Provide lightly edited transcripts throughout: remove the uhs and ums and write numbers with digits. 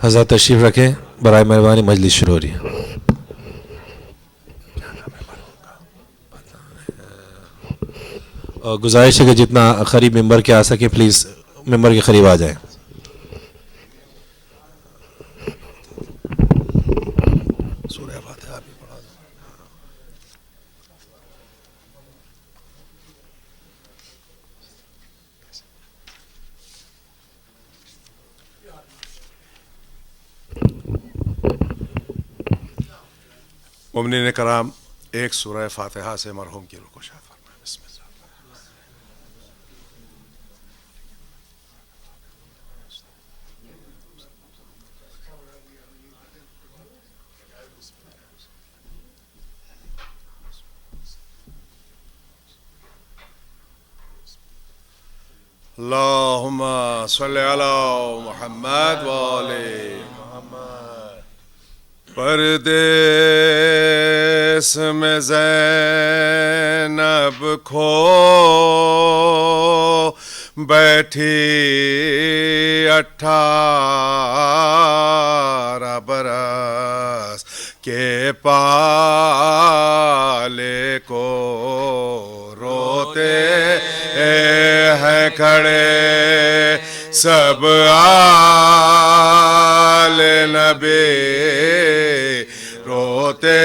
حضرات تشریف رکھیں، برائے مہربانی مجلس شروع ہو رہی ہے۔ اور گزارش ہے کہ جتنا قریب ممبر کے آ سکے پلیز ممبر کے قریب آ جائیں۔ سورہ فاتحہ بھی پڑھا دو۔ مومنین کرام، ایک سورہ فاتحہ سے مرحوم کی روح کو شاد فرمائیں۔ بسم اللہ۔ اللہم صلی علی محمد وآل محمد۔ پردیس میں زینب کھو بیٹھی 18 برس کے پالے کو روتے ہیں کھڑے سب آل نبی، روتے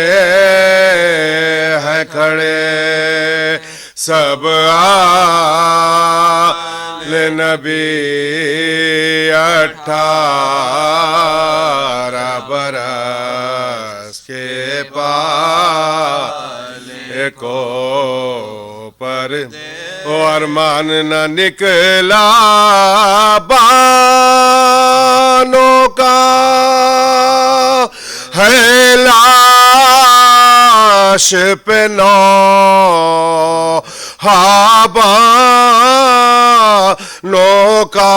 ہیں کھڑے سب آل نبی، 18 برس کے پالے کو پر ارمان نہ نکلا بانوں کا، ہے لاش پہ بانوں کا،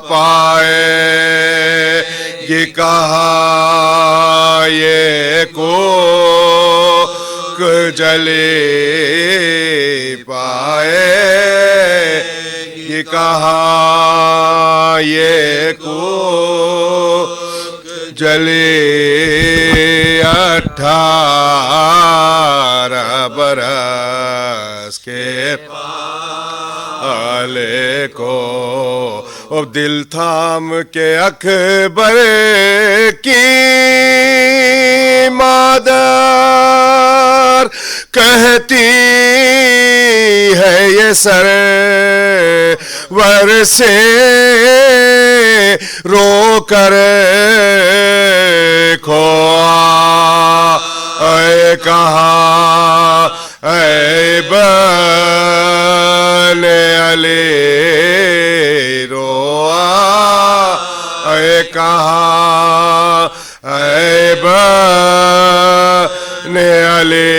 پائے گی کہاں یہ کوک جلی، پائے گی کہاں یہ کوک جلی، 18 برس کے پالے کو، دل تھام کے اکبر کی مادر کہتی ہے یہ سرور سے رو کر کھوا، اے کہاں اے بن علی روا، اے کہاں اے بن علی،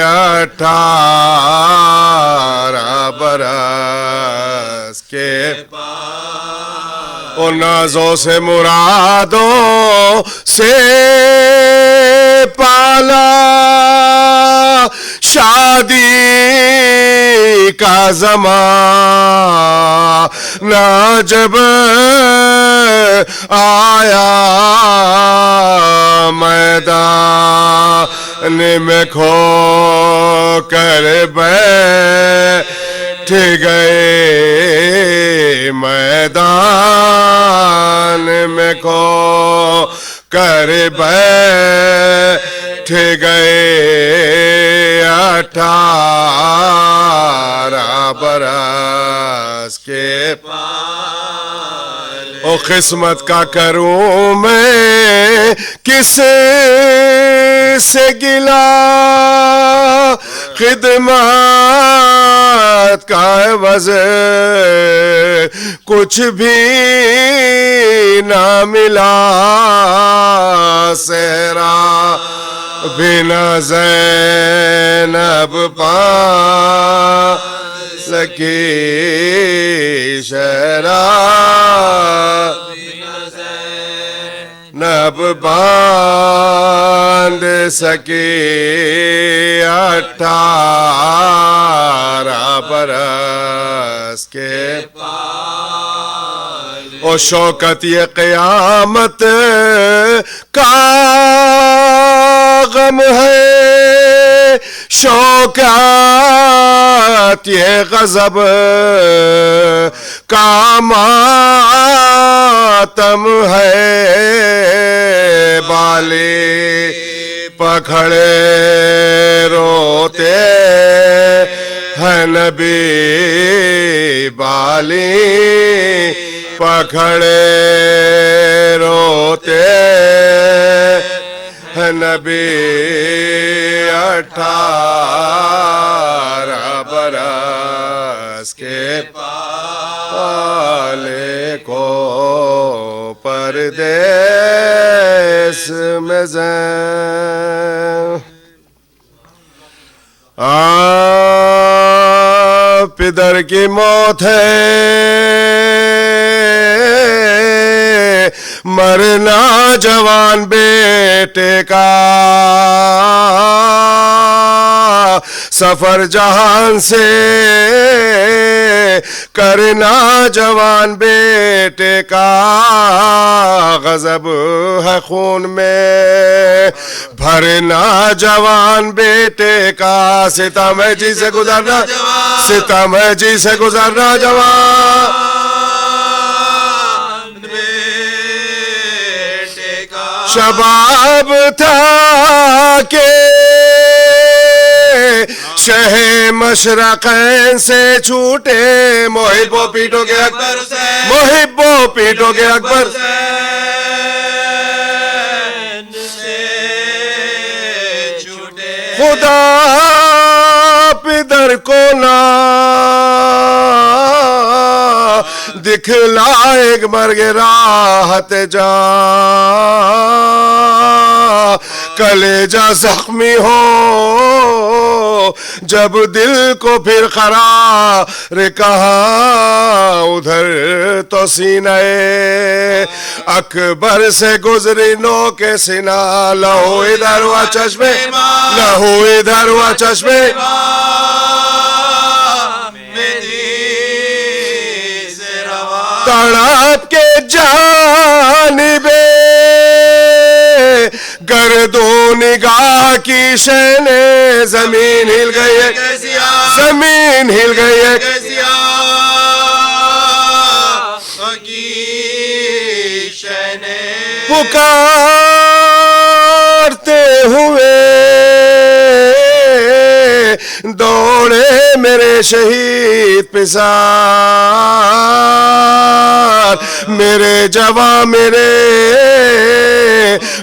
18 برس کے اور نازوں سے مرادوں سے پالا، شادی کا زمانہ جب آیا، میدان میں کھو کر بیٹھ گئے، میدان میں کھو کر بیٹھ گئے، 18 برس کے او قسمت کا کروں میں کس سے گلا، خدمات کا عوض کچھ بھی نہ ملا، صحرا بنا زینب سکی شہرا، نب باندھ سکی، 18 برس کے اور شوکت یہ قیامت کا غم ہے، شوکت یہ غضب کا ماتم ہے، بالے پکھڑے روتے ہیں نبی، بالی پکھڑے روتے ہیں نبی، 18 برس کے پالے کو پردیس میں پدر کی موت ہے، مرنا جوان بیٹے کا، سفر جہان سے کرنا جوان بیٹے کا، غضب ہے خون میں بھرنا جوان بیٹے کا، ستم ہے جی سے گزرنا، ستم ہے جی سے گزرنا جوان بیٹے کا، شباب تھا کہ شہ مشرقین سے چھوٹے، محبو پیٹو کے اکبر سے، محبو پیٹو کے اکبر سے چھوٹے، خدا پدر کو نہ دکھلائے مرگ راحت جان، کلیجہ زخمی ہو جب دل کو پھر قرار کہاں، ادھر تو سینہ اکبر سے گزری نو کے سینہ، لہو ادھر ہوا چشمے، لہو ادھر ہوا چشمے، تڑپ کے جانبے گردو نگاہ کی شینے، زمین ہل گئی ہے، زمین ہل گئی ہے، پکارتے ہوئے دوڑے میرے شہید پسار، میرے جوان میرے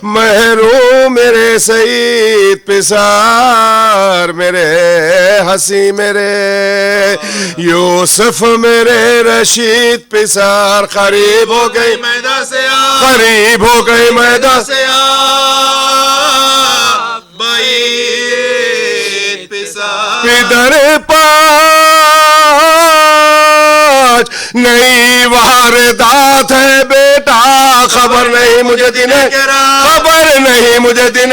محروم میرے سعید پسار، میرے حسی میرے یوسف میرے رشید پسار، قریب ہو گئی میدان سے، قریب ہو گئی میدان سے، پدر پاج نئی واردات ہے بیٹا، خبر نہیں مجھے دن، خبر نہیں مجھے دن،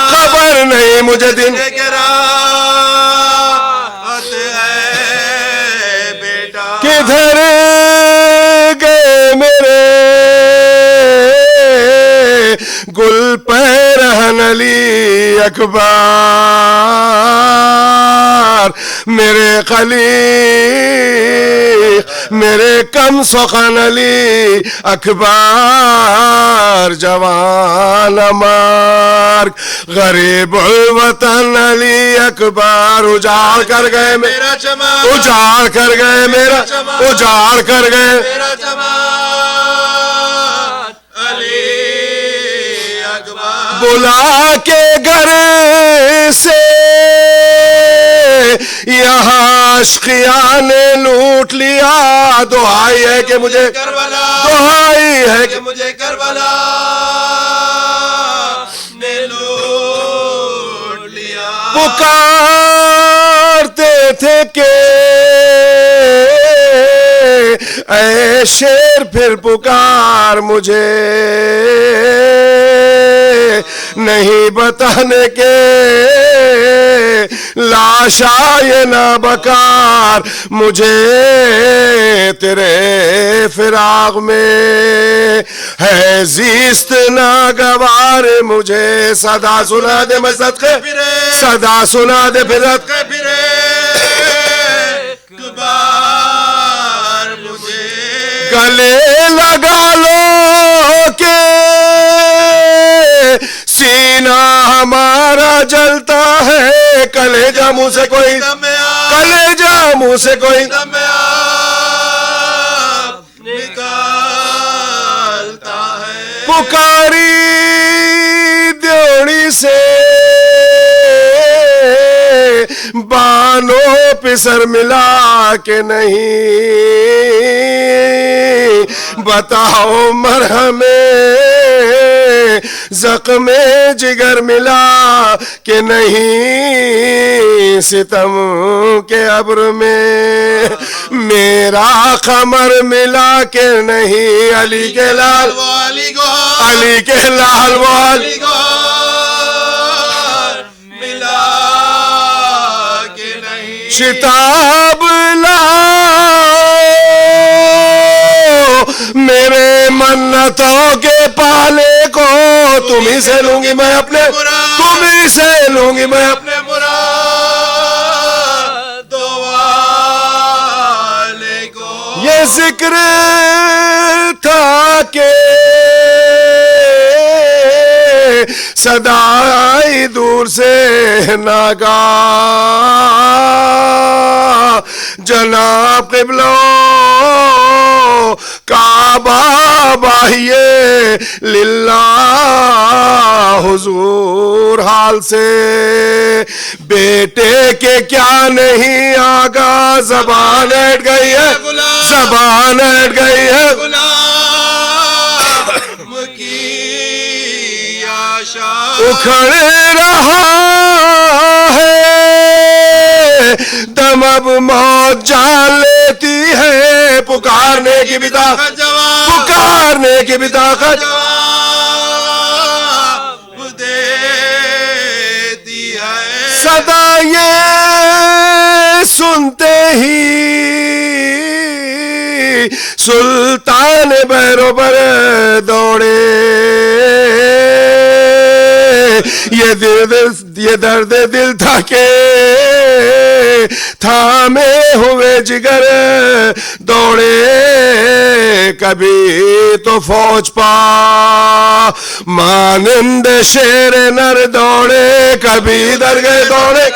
خبر نہیں مجھے دن، کدھر گئے میرے گل پیرہن علی اکبر، میرے خلیق میرے کم سخن علی اکبر، جوان مارک غریب الوطن علی اکبر، اجاڑ کر گئے میرا چمن، اجاڑ کر گئے میرا، اجاڑ کر گئے میرا چمن علی اکبر، بلا کے گھر سے یہاں عاشقیاں نے لوٹ لیا، دعائی ہے کہ مجھے کربلا، دعائی ہے کہ مجھے کربلا نے لوٹ لیا، پکارتے تھے کہ اے شیر پھر پکار مجھے، نہیں بتانے کے لاشا یہ نہ بکار، مجھے تیرے فراق میں ہے زیست ناگوار مجھے صدا سنا دے میں صدقے صدا سنا دے پھر صدقے گلے لگا لو کہ سینہ ہمارا جلتا ہے کلیجہ منہ سے کوئی کلیجہ منہ سے کوئی نکالتا ہے پکاری دیوڑی سے بانو پسر ملا کہ نہیں بتاؤ مرہم زخم جگر ملا کہ نہیں ستم کے ابر میں میرا خمر ملا کہ نہیں علی کے لال علی کے لال والی ملا کہ نہیں شتاب میرے منتوں کے پالے کو تمہیں سے لوں گی میں اپنے تمہیں سے لوں گی میں اپنے مراد والے کو یہ ذکر تھا کہ صدائی دور سے ناگاہ جناب قبلہ کعبہ باہیے للہ حضور حال سے بیٹے کے کیا نہیں آگا زبان ہٹ گئی ہے زبان ہٹ گئی ہے اکھڑ رہا ہے دم اب موت جان لیتی ہے پکارنے کی بھی طاقت پکارنے کی بھی طاقت دیتی ہے صدا یہ سنتے ہی سلطان بیروبر دوڑے یہ درد دل تھا کہ تھامے ہوئے جگر دوڑے کبھی تو فوج پا مانند شیر نر دوڑے کبھی ادھر گئے دوڑے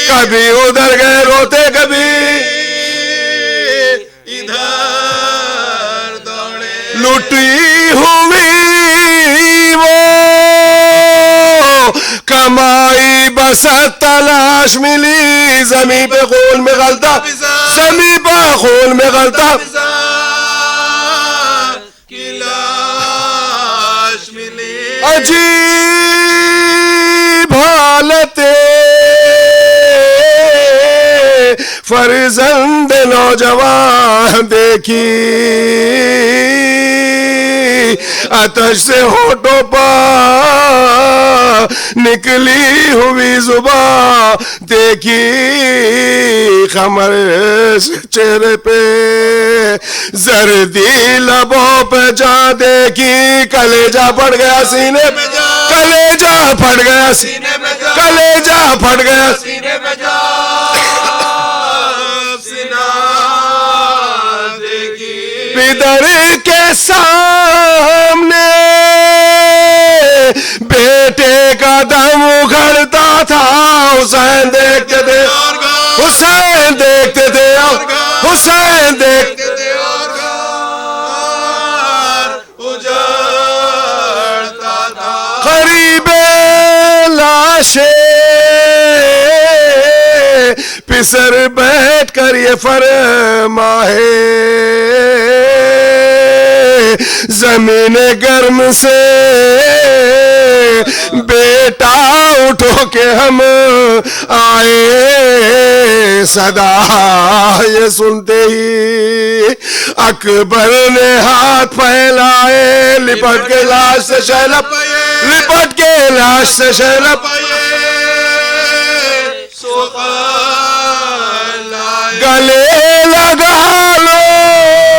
کبھی ادھر گئے روتے کبھی ادھر دوڑے لٹی ہوئی وہ کمائی بس تلاش ملی زمین پہ خون میں غلطہ زمین پہ خون میں غلطہ عجیب حالت فرزند نوجوان دیکھی آتش سے ہونٹوں پر نکلی ہوئی زبان دیکھی خمر سے چہرے پہ زردی لبوں پہ جا دیکھی کلیجہ پھٹ گیا سینے پہ کلیجہ پھٹ گیا سینے پہ کلیجہ پھٹ گیا سینے پہ جا پدر کے سامنے بیٹے کا دم اکھڑتا تھا حسین دیکھتے تھے حسین دیکھتے تھے حسین دیکھتے تھے اجڑتا تھا قریب لاشیں پسر بیٹھ کر یہ فرمائے زمین گرم سے بیٹا اٹھو کہ ہم آئے صدا یہ سنتے ہی اکبر نے ہاتھ پھیلائے لپٹ کے لاش سے شہلپ لپٹ کے لاش سے شہلپ گلے لگا لو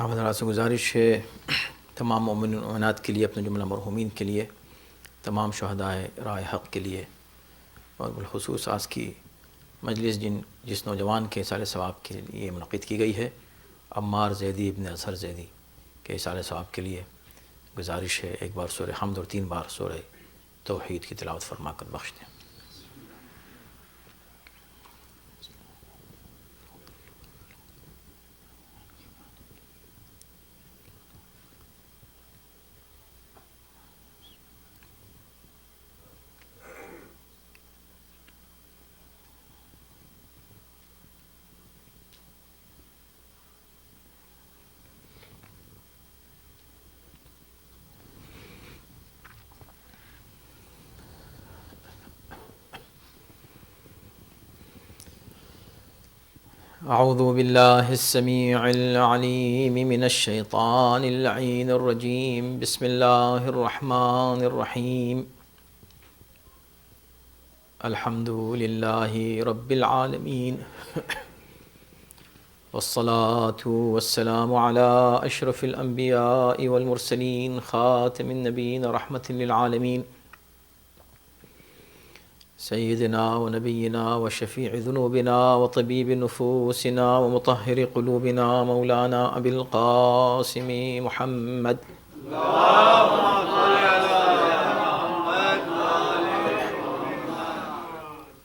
آپ حضرات سے گزارش ہے تمام مومن و مومنات کے لیے، اپنے جملہ مرحومین کے لیے، تمام شہدائے راہ حق کے لیے، اور بالخصوص آج کی مجلس جس نوجوان کے اصال ثواب کے لیے منعقد کی گئی ہے، عمار زیدی ابن اظہر زیدی کے اصال ثواب کے لیے گزارش ہے ایک بار سورہ حمد اور 3 بار سورہ توحید کی تلاوت فرما کر بخش دیں۔ اعوذ باللہ السمیع العلیم من الشیطان اللعین الرجیم، بسم اللہ الرحمن الرحیم، الحمد للہ رب العالمین، والصلاة والسلام علی اشرف الانبیاء والمرسلین، خاتم النبیین رحمت للعالمین، سیدنا و نبینا و شفیع ذنوبنا و طبیب نفوسنا و مطہر قلوبنا مولانا ابی القاسم محمد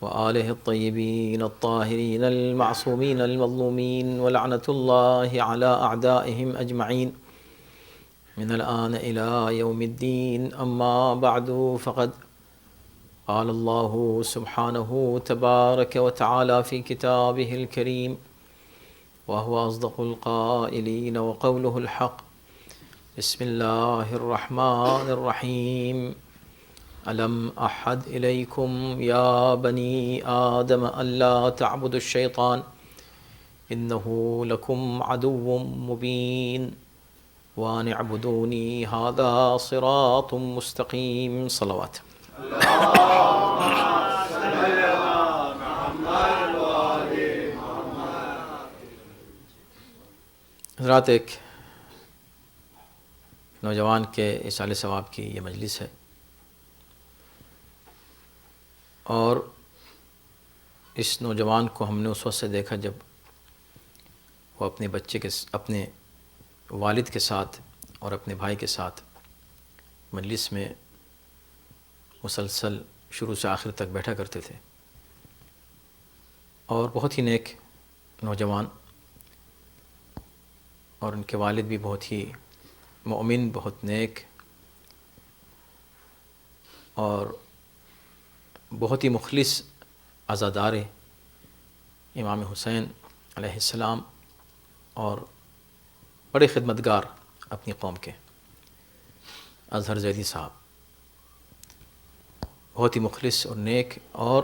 و آلہ الطیبین الطاہرین المعصومین المظلومین ولعنۃ اللہ علی اعدائہم اجمعین من الآن الى یوم الدین، اما بعد فقد قال الله سبحانه تبارك وتعالى في كتابه الكريم وهو أصدق القائلين وقوله الحق، بسم الله الرحمن الرحيم، ألم أحد إليكم يا بني آدم ألا تعبدوا الشيطان إنه لكم عدو مبين وأن اعبدوني هذا صراط مستقيم۔ صلوات۔ حضرات، ایک نوجوان کے اصال ثواب کی یہ مجلس ہے، اور اس نوجوان کو ہم نے اس وقت سے دیکھا جب وہ اپنے والد کے ساتھ اور اپنے بھائی کے ساتھ مجلس میں مسلسل شروع سے آخر تک بیٹھا کرتے تھے، اور بہت ہی نیک نوجوان، اور ان کے والد بھی بہت ہی مومن، بہت نیک، اور بہت ہی مخلص عزادار امام حسین علیہ السلام، اور بڑے خدمتگار اپنی قوم کے، اظہر زیدی صاحب بہت ہی مخلص اور نیک، اور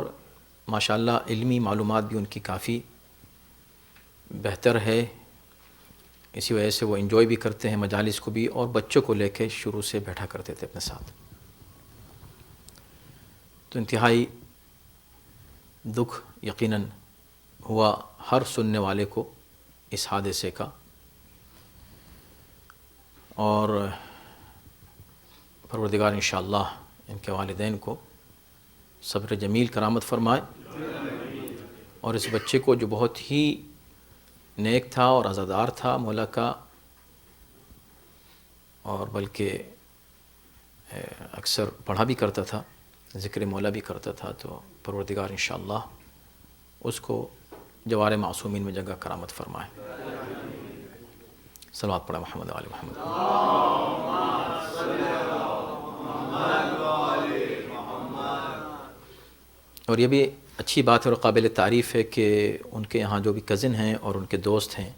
ماشاءاللہ علمی معلومات بھی ان کی کافی بہتر ہے، اسی وجہ سے وہ انجوائے بھی کرتے ہیں مجالس کو بھی، اور بچوں کو لے کے شروع سے بیٹھا کرتے تھے اپنے ساتھ۔ تو انتہائی دکھ یقیناً ہوا ہر سننے والے کو اس حادثے کا، اور پروردگار انشاءاللہ ان کے والدین کو صبر جمیل کرامت فرمائے، اور اس بچے کو جو بہت ہی نیک تھا اور عزادار تھا مولا کا، اور بلکہ اکثر پڑھا بھی کرتا تھا، ذکر مولا بھی کرتا تھا، تو پروردگار انشاءاللہ اس کو جوار معصومین میں جگہ کرامت فرمائے۔ صلوات پڑھا محمد و آل محمد۔ اور یہ بھی اچھی بات ہے اور قابل تعریف ہے کہ ان کے یہاں جو بھی کزن ہیں اور ان کے دوست ہیں،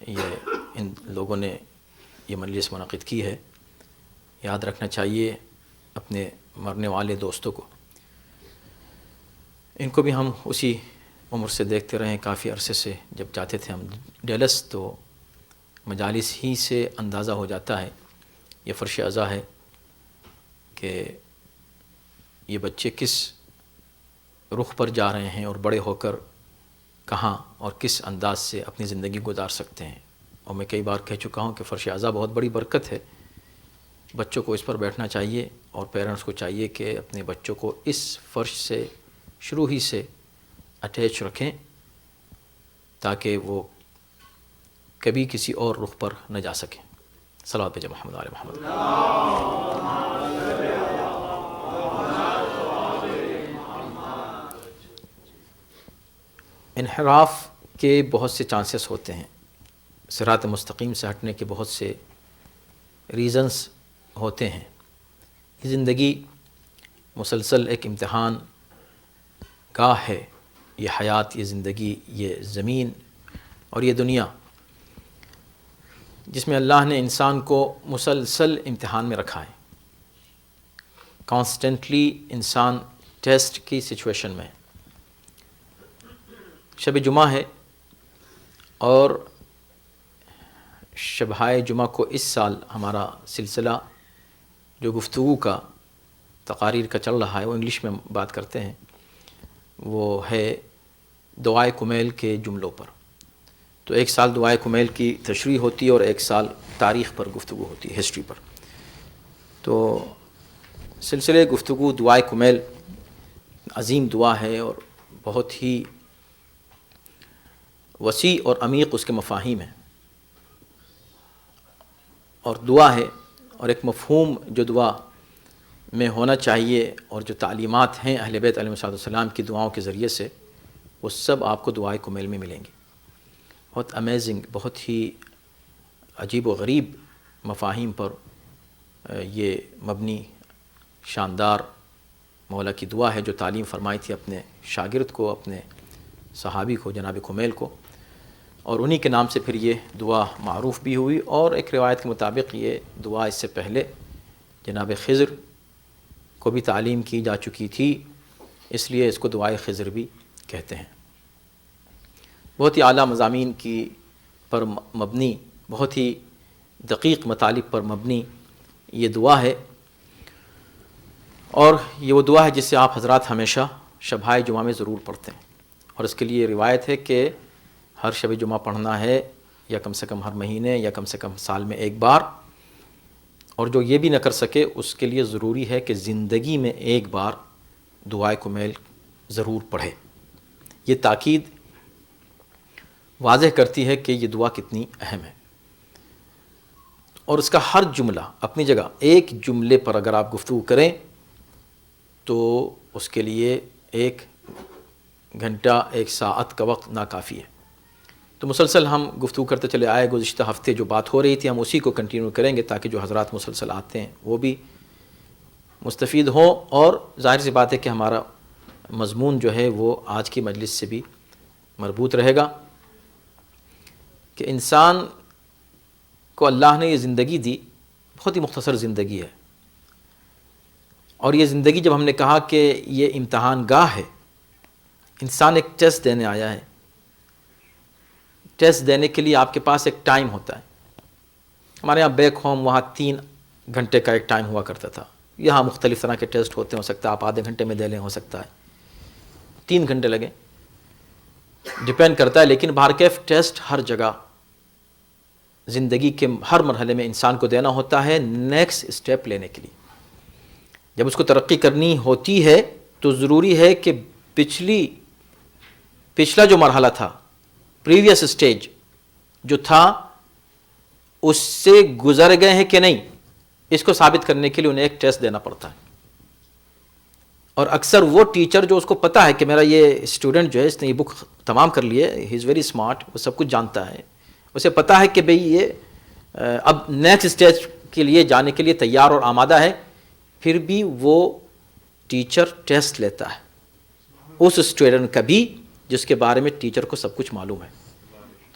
یہ ان لوگوں نے یہ مجلس منعقد کی ہے۔ یاد رکھنا چاہیے اپنے مرنے والے دوستوں کو، ان کو بھی ہم اسی عمر سے دیکھتے رہے ہیں، کافی عرصے سے جب جاتے تھے ہم ڈیلس، تو مجالس ہی سے اندازہ ہو جاتا ہے، یہ فرش عزا ہے کہ یہ بچے کس رخ پر جا رہے ہیں اور بڑے ہو کر کہاں اور کس انداز سے اپنی زندگی گزار سکتے ہیں۔ اور میں کئی بار کہہ چکا ہوں کہ فرش عزا بہت بڑی برکت ہے، بچوں کو اس پر بیٹھنا چاہیے، اور پیرنٹس کو چاہیے کہ اپنے بچوں کو اس فرش سے شروع ہی سے اٹیچ رکھیں، تاکہ وہ کبھی کسی اور رخ پر نہ جا سکیں۔ صلوات بھیجیں محمد آل محمد۔ انحراف کے بہت سے چانسز ہوتے ہیں، صراط مستقیم سے ہٹنے کے بہت سے ریزنز ہوتے ہیں۔ یہ زندگی مسلسل ایک امتحان گاہ ہے، یہ حیات، یہ زندگی، یہ زمین اور یہ دنیا، جس میں اللہ نے انسان کو مسلسل امتحان میں رکھا ہے، کانسٹنٹلی انسان ٹیسٹ کی سچویشن میں۔ شب جمعہ ہے، اور شبہائے جمعہ کو اس سال ہمارا سلسلہ جو گفتگو کا تقاریر کا چل رہا ہے، وہ انگلش میں بات کرتے ہیں، وہ ہے دعائے کمیل کے جملوں پر۔ تو ایک سال دعائے کمیل کی تشریح ہوتی ہے، اور ایک سال تاریخ پر گفتگو ہوتی ہے، ہسٹری پر۔ تو سلسلے گفتگو دعائے کمیل عظیم دعا ہے، اور بہت ہی وسیع اور عمیق اس کے مفاہیم ہیں، اور دعا ہے، اور ایک مفہوم جو دعا میں ہونا چاہیے، اور جو تعلیمات ہیں اہل بیت علیہ السلام کی دعاؤں کے ذریعے سے، وہ سب آپ کو دعائے کمیل میں ملیں گے۔ بہت امیزنگ، بہت ہی عجیب و غریب مفاہیم پر یہ مبنی شاندار مولا کی دعا ہے، جو تعلیم فرمائی تھی اپنے شاگرد کو، اپنے صحابی کو، جناب کمیل کو، اور انہی کے نام سے پھر یہ دعا معروف بھی ہوئی۔ اور ایک روایت کے مطابق یہ دعا اس سے پہلے جناب خضر کو بھی تعلیم کی جا چکی تھی، اس لیے اس کو دعائے خضر بھی کہتے ہیں۔ بہت ہی اعلیٰ مضامین کی پر مبنی، بہت ہی دقیق مطالب پر مبنی یہ دعا ہے، اور یہ وہ دعا ہے جسے آپ حضرات ہمیشہ شبہائے جمعہ میں ضرور پڑھتے ہیں، اور اس کے لیے روایت ہے کہ ہر شب جمعہ پڑھنا ہے، یا کم سے کم ہر مہینے، یا کم سے کم سال میں ایک بار، اور جو یہ بھی نہ کر سکے اس کے لیے ضروری ہے کہ زندگی میں ایک بار دعائے کمیل ضرور پڑھے۔ یہ تاکید واضح کرتی ہے کہ یہ دعا کتنی اہم ہے، اور اس کا ہر جملہ اپنی جگہ، ایک جملے پر اگر آپ گفتگو کریں تو اس کے لیے 1 گھنٹہ 1 ساعت کا وقت ناکافی ہے۔ تو مسلسل ہم گفتگو کرتے چلے آئے، گزشتہ ہفتے جو بات ہو رہی تھی ہم اسی کو کنٹینیو کریں گے، تاکہ جو حضرات مسلسل آتے ہیں وہ بھی مستفید ہوں، اور ظاہر سی بات ہے کہ ہمارا مضمون جو ہے وہ آج کی مجلس سے بھی مربوط رہے گا، کہ انسان کو اللہ نے یہ زندگی دی، بہت ہی مختصر زندگی ہے، اور یہ زندگی جب ہم نے کہا کہ یہ امتحان گاہ ہے، انسان ایک ٹیسٹ دینے آیا ہے، ٹیسٹ دینے کے لیے آپ کے پاس ایک ٹائم ہوتا ہے. ہمارے یہاں بیک ہوم وہاں 3 گھنٹے کا ایک ٹائم ہوا کرتا تھا. یہاں مختلف طرح کے ٹیسٹ ہوتے ہیں، ہو سکتا ہے آپ آدھے گھنٹے میں دے لیں، ہو سکتا ہے 3 گھنٹے لگیں، ڈپینڈ کرتا ہے. لیکن بہرکیف ٹیسٹ ہر جگہ زندگی کے ہر مرحلے میں انسان کو دینا ہوتا ہے نیکسٹ اسٹیپ لینے کے لیے. جب اس کو ترقی کرنی ہوتی ہے تو ضروری ہے کہ پچھلا جو مرحلہ تھا، پریویس اسٹیج جو تھا، اس سے گزر گئے ہیں کہ نہیں، اس کو ثابت کرنے کے لیے انہیں ایک ٹیسٹ دینا پڑتا ہے. اور اکثر وہ ٹیچر جو اس کو پتا ہے کہ میرا یہ اسٹوڈنٹ جو ہے اس نے یہ بک تمام کر لی ہے، ہی از ویری اسمارٹ، وہ سب کچھ جانتا ہے، اسے پتا ہے کہ بھئی یہ اب نیکسٹ اسٹیج کے لیے جانے کے لیے تیار اور آمادہ ہے، پھر بھی وہ ٹیچر ٹیسٹ لیتا ہے اس اسٹوڈنٹ کا بھی جس کے بارے میں ٹیچر کو سب کچھ معلوم ہے.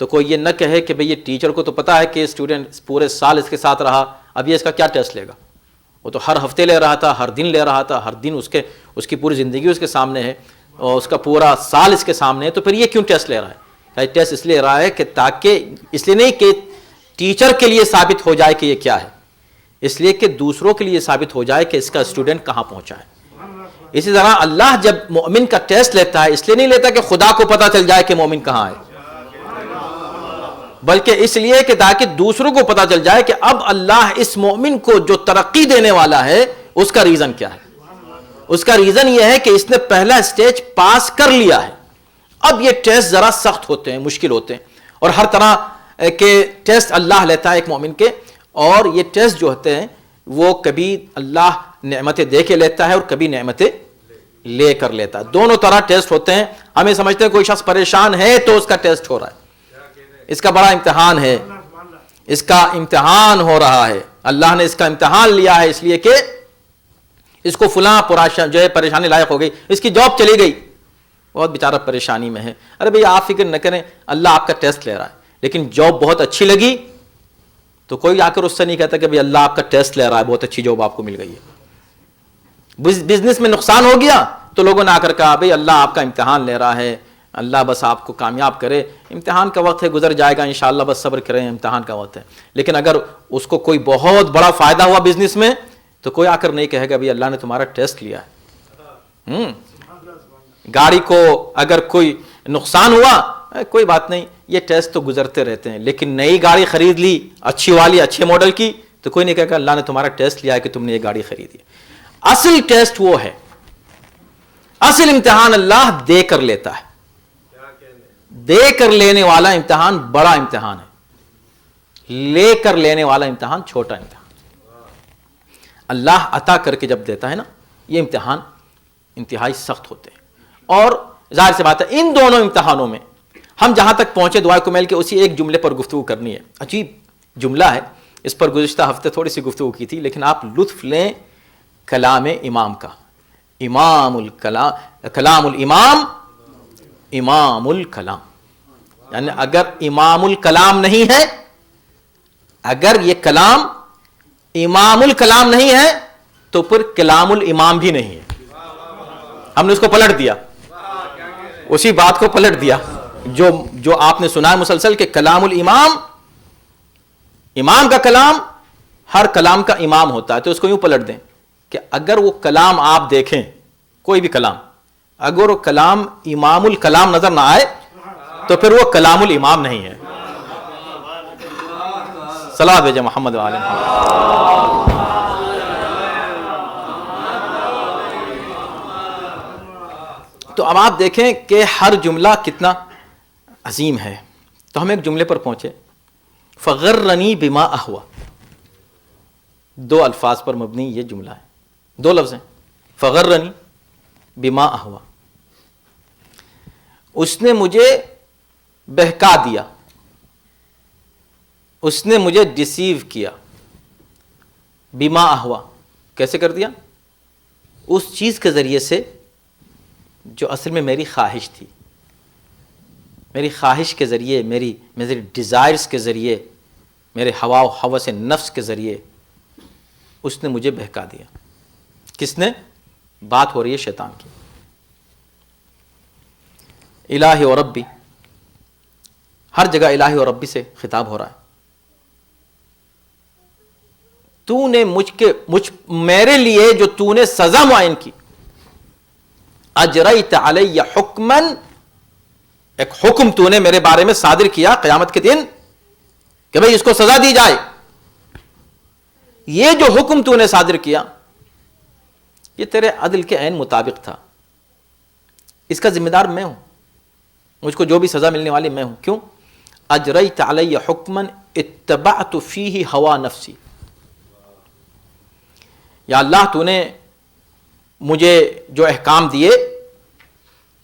تو کوئی یہ نہ کہے کہ بھئی یہ ٹیچر کو تو پتا ہے کہ یہ اسٹوڈنٹ پورے سال اس کے ساتھ رہا، اب یہ اس کا کیا ٹیسٹ لے گا. وہ تو ہر ہفتے لے رہا تھا، ہر دن لے رہا تھا، ہر دن اس کی پوری زندگی اس کے سامنے ہے اور اس کا پورا سال اس کے سامنے ہے، تو پھر یہ کیوں ٹیسٹ لے رہا ہے؟ ٹیسٹ اس لیے رہا ہے کہ تاکہ، اس لیے نہیں کہ ٹیچر کے لیے ثابت ہو جائے کہ یہ کیا ہے، اس لیے کہ دوسروں کے لیے ثابت ہو جائے کہ اس کا اسٹوڈنٹ کہاں پہنچا ہے. اسی طرح اللہ جب مومن کا ٹیسٹ لیتا ہے اس لیے نہیں لیتا کہ خدا کو پتہ چل جائے کہ مومن کہاں ہے، بلکہ اس لیے کہ تاکہ دوسروں کو پتہ چل جائے کہ اب اللہ اس مومن کو جو ترقی دینے والا ہے اس کا ریزن کیا ہے. اس کا ریزن یہ ہے کہ اس نے پہلا اسٹیج پاس کر لیا ہے. اب یہ ٹیسٹ ذرا سخت ہوتے ہیں، مشکل ہوتے ہیں، اور ہر طرح کے ٹیسٹ اللہ لیتا ہے ایک مومن کے. اور یہ ٹیسٹ جو ہوتے ہیں وہ کبھی اللہ نعمتیں دے کے لیتا ہے اور کبھی نعمتیں لے کر لیتا ہے. دونوں طرح ٹیسٹ ہوتے ہیں. ہمیں سمجھتے ہیں کوئی شخص پریشان ہے تو اس کا ٹیسٹ ہو رہا ہے، اس کا بڑا امتحان ہے، اس کا امتحان ہو رہا ہے، اللہ نے اس کا امتحان لیا ہے اس لیے کہ اس کو فلاں جو ہے پریشانی لائق ہو گئی، اس کی جاب چلی گئی، بہت بیچارہ پریشانی میں ہے. ارے بھئی آپ فکر نہ کریں، اللہ آپ کا ٹیسٹ لے رہا ہے. لیکن جاب بہت اچھی لگی تو کوئی آ کر اس سے نہیں کہتا کہ بھئی اللہ آپ کا ٹیسٹ لے رہا ہے، بہت اچھی جاب آپ کو مل گئی ہے. بزنس میں نقصان ہو گیا تو لوگوں نے آ کر کہا بھئی اللہ آپ کا امتحان لے رہا ہے، اللہ بس آپ کو کامیاب کرے، امتحان کا وقت ہے، گزر جائے گا انشاءاللہ، بس صبر کریں، امتحان کا وقت ہے. لیکن اگر اس کو کوئی بہت بڑا فائدہ ہوا بزنس میں تو کوئی آ کر نہیں کہے گا بھئی اللہ نے تمہارا ٹیسٹ لیا ہے. گاڑی کو اگر کوئی نقصان ہوا کوئی بات نہیں، یہ ٹیسٹ تو گزرتے رہتے ہیں. لیکن نئی گاڑی خرید لی، اچھی والی، اچھے ماڈل کی، تو کوئی نہیں کہے گا اللہ نے تمہارا ٹیسٹ لیا ہے کہ تم نے یہ گاڑی خریدی. اصل ٹیسٹ وہ ہے، اصل امتحان اللہ دے کر لیتا ہے. دے کر لینے والا امتحان بڑا امتحان ہے، لے کر لینے والا امتحان چھوٹا امتحان. اللہ عطا کر کے جب دیتا ہے نا، یہ امتحان انتہائی سخت ہوتے ہیں. اور ظاہر سی بات ہے ان دونوں امتحانوں میں ہم جہاں تک پہنچے دعائے کمیل کے اسی ایک جملے پر گفتگو کرنی ہے. عجیب جملہ ہے، اس پر گزشتہ ہفتے تھوڑی سی گفتگو کی تھی، لیکن آپ لطف لیں کلام امام کا. امام الکلام، کلام الامام، امام الکلام. یعنی اگر امام الکلام نہیں ہے، اگر یہ کلام امام الکلام نہیں ہے تو پھر کلام الامام بھی نہیں ہے. ہم نے اس کو پلٹ دیا، اسی بات کو پلٹ دیا جو آپ نے سنا ہے مسلسل کہ کلام الامام، امام کا کلام ہر کلام کا امام ہوتا ہے. تو اس کو یوں پلٹ دیں کہ اگر وہ کلام آپ دیکھیں، کوئی بھی کلام، اگر وہ کلام امام الکلام نظر نہ آئے تو پھر وہ کلام الامام نہیں ہے. صلوات بھیجیں محمد وعلی محمد. تو اب آپ دیکھیں کہ ہر جملہ کتنا عظیم ہے. تو ہم ایک جملے پر پہنچے، فغرنی بما اہوا. 2 الفاظ پر مبنی یہ جملہ ہے، 2 لفظ ہیں، فغرنی بما اہوا. اس نے مجھے بہکا دیا، اس نے مجھے ڈیسیو کیا. بما اہوا کیسے کر دیا؟ اس چیز کے ذریعے سے جو اصل میں میری خواہش تھی، میری خواہش کے ذریعے، میری ڈیزائرز کے ذریعے، میرے ہوا و ہوس نفس کے ذریعے اس نے مجھے بہکا دیا. کس نے؟ بات ہو رہی ہے شیطان کی. الہی و ربی، ہر جگہ الہی و ربی سے خطاب ہو رہا ہے. تو نے میرے لیے جو تو نے سزا معین کی، اجریت علی حکما، ایک حکم تو نے میرے بارے میں صادر کیا قیامت کے دن کہ بھئی اس کو سزا دی جائے. یہ جو حکم تو نے صادر کیا یہ تیرے عدل کے عین مطابق تھا. اس کا ذمہ دار میں ہوں، مجھ کو جو بھی سزا ملنے والی میں ہوں. کیوں؟ اجریت علی حکما اتبعت فیہ ہوا نفسی. یا اللہ تو نے مجھے جو احکام دیے